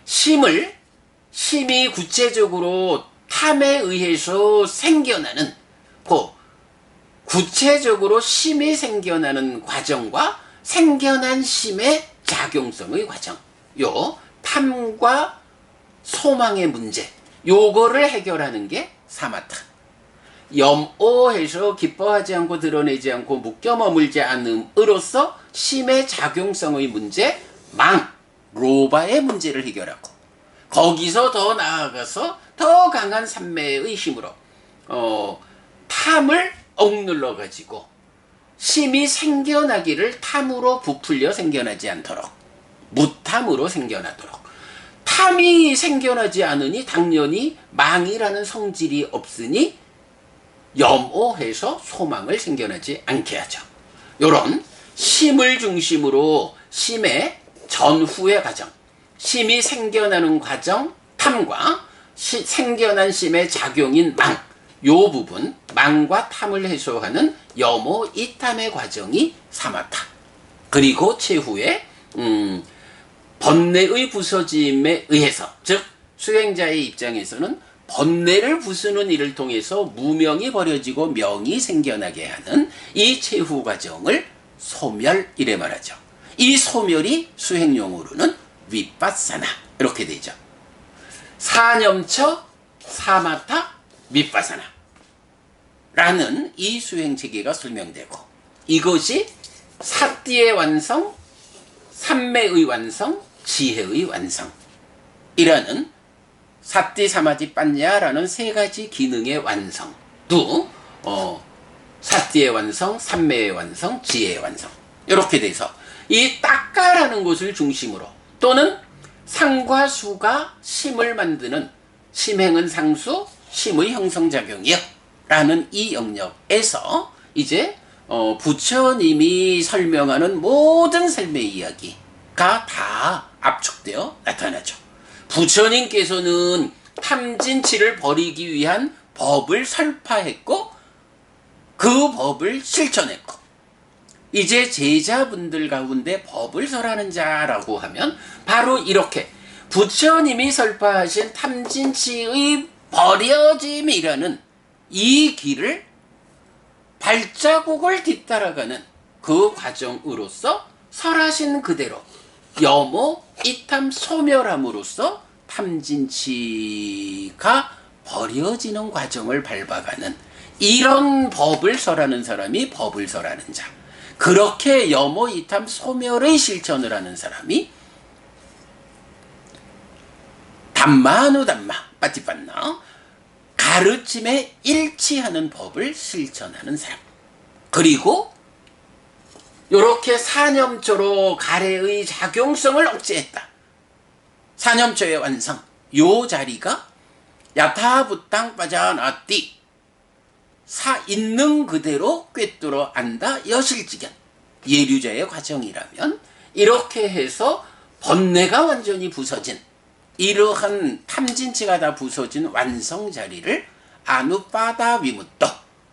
심이 구체적으로 탐에 의해서 생겨나는 구체적으로 심이 생겨나는 과정과 생겨난 심의 작용성의 과정, 요 탐과 소망의 문제, 요거를 해결하는 게 사마타. 염오해서 기뻐하지 않고 드러내지 않고 묶여 머물지 않음으로써 심의 작용성의 문제, 로바의 문제를 해결하고 거기서 더 나아가서 더 강한 삼매의 힘으로 탐을 억눌러 가지고 심이 생겨나기를 탐으로 부풀려 생겨나지 않도록 무탐으로 생겨나도록 탐이 생겨나지 않으니 당연히 망이라는 성질이 없으니 염오해서 소망을 생겨나지 않게 하죠. 요런 심을 중심으로 심의 전후의 과정, 심이 생겨나는 과정, 탐과 생겨난 심의 작용인 망, 요 부분, 망과 탐을 해소하는 염오 이탐의 과정이 사마타. 그리고 최후에 번뇌의 부서짐에 의해서, 즉 수행자의 입장에서는 번뇌를 부수는 일을 통해서 무명이 버려지고 명이 생겨나게 하는 이 최후 과정을 소멸 이래 말하죠. 이 소멸이 수행용어로는 위빠사나 이렇게 되죠. 사념처 사마타 위빠사나 라는 이 수행 체계가 설명되고, 이것이 사띠의 완성, 삼매의 완성, 지혜의 완성이라는 사띠 사마지 빠냐라는 세 가지 기능의 완성도 사띠의 완성, 삼매의 완성, 지혜의 완성 이렇게 돼서 이 딱가라는 것을 중심으로, 또는 상과 수가 심을 만드는 심행은 상수, 심의 형성작용이요 라는 이 영역에서 이제 부처님이 설명하는 모든 삶의 이야기가 다 압축되어 나타나죠. 부처님께서는 탐진치를 버리기 위한 법을 설파했고 그 법을 실천했고, 이제 제자분들 가운데 법을 설하는 자라고 하면 바로 이렇게 부처님이 설파하신 탐진치의 버려짐이라는 이 길을 발자국을 뒤따라가는 그 과정으로서 설하신 그대로 염오 이탐 소멸함으로써 탐진치가 버려지는 과정을 밟아가는 이런 법을 설하는 사람이 법을 설하는 자, 그렇게 염오 이탐 소멸의 실천을 하는 사람이 담마누담마 빠티판나 가르침에 일치하는 법을 실천하는 사람, 그리고 요렇게 사념초로 가래의 작용성을 억제했다. 사념초의 완성, 요 자리가 야타부땅 빠자나띠 있는 그대로 꿰뚫어 안다 여실지견, 예류자의 과정이라면 이렇게 해서 번뇌가 완전히 부서진, 이러한 탐진치가 다 부서진 완성 자리를 아누빠다 위무또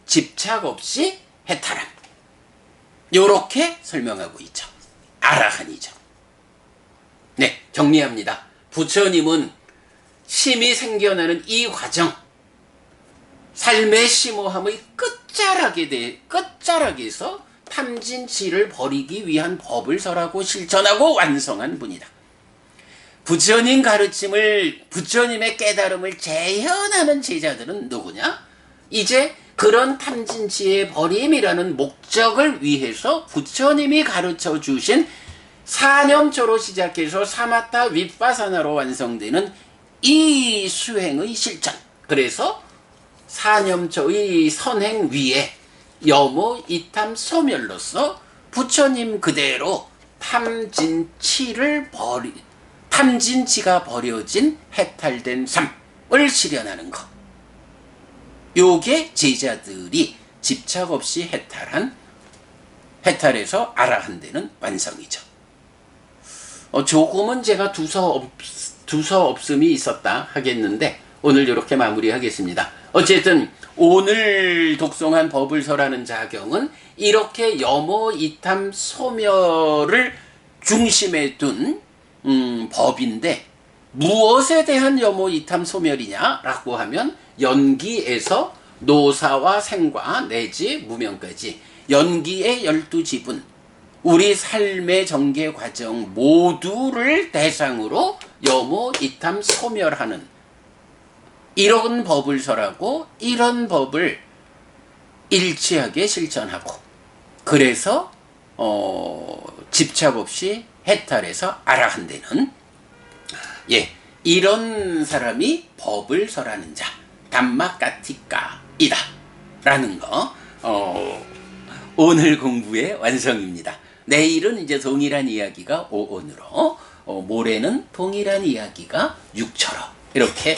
집착 없이 해탈함, 요렇게 설명하고 있죠. 아라한이죠. 네, 정리합니다. 부처님은 심이 생겨나는 이 과정, 삶의 심오함의 끝자락에서 탐진치를 버리기 위한 법을 설하고 실천하고 완성한 분이다. 부처님 가르침을, 부처님의 깨달음을 재현하는 제자들은 누구냐? 이제 그런 탐진치의 버림이라는 목적을 위해서 부처님이 가르쳐 주신 사념초로 시작해서 사마타 윗바사나로 완성되는 이 수행의 실천, 그래서 사념초의 선행 위에 염오 이탐 소멸로서 부처님 그대로 탐진치가 버려진 해탈된 삶을 실현하는 것, 요게 제자들이 집착 없이 해탈해서 아라한되는 완성이죠. 조금은 제가 두서없음이 있었다 하겠는데 오늘 이렇게 마무리하겠습니다. 어쨌든 오늘 독송한 법을 설하는 자경은 이렇게 염오 이탐 소멸을 중심에 둔 법인데, 무엇에 대한 염오 이탐 소멸이냐라고 하면 연기에서 노사와 생과 내지 무명까지 연기의 12지분, 우리 삶의 전개 과정 모두를 대상으로 염오 이탐 소멸하는 이런 법을 설하고 이런 법을 일치하게 실천하고, 그래서 집착 없이 해탈해서 알아한다는 예, 이런 사람이 법을 설하는 자 담마까티까이다 라는 거 오늘 공부의 완성입니다. 내일은 이제 동일한 이야기가 5온으로 모레는 동일한 이야기가 6처럼 이렇게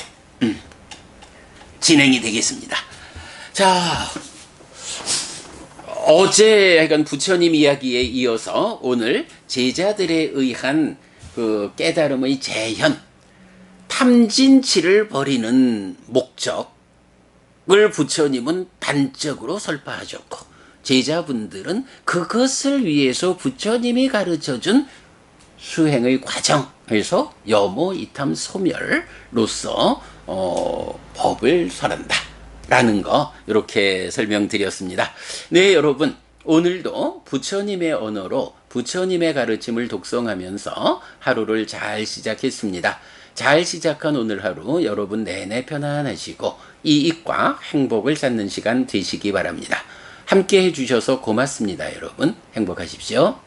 진행이 되겠습니다. 자, 어제 약간 부처님 이야기에 이어서 오늘 제자들에 의한 그 깨달음의 재현, 탐진치를 버리는 목적을 부처님은 단적으로 설파하셨고 제자분들은 그것을 위해서 부처님이 가르쳐준 수행의 과정에서 여모이탐 소멸로서 법을 설한다 라는 거 이렇게 설명드렸습니다. 네, 여러분 오늘도 부처님의 언어로 부처님의 가르침을 독송하면서 하루를 잘 시작했습니다. 잘 시작한 오늘 하루 여러분 내내 편안하시고 이익과 행복을 찾는 시간 되시기 바랍니다. 함께 해주셔서 고맙습니다. 여러분 행복하십시오.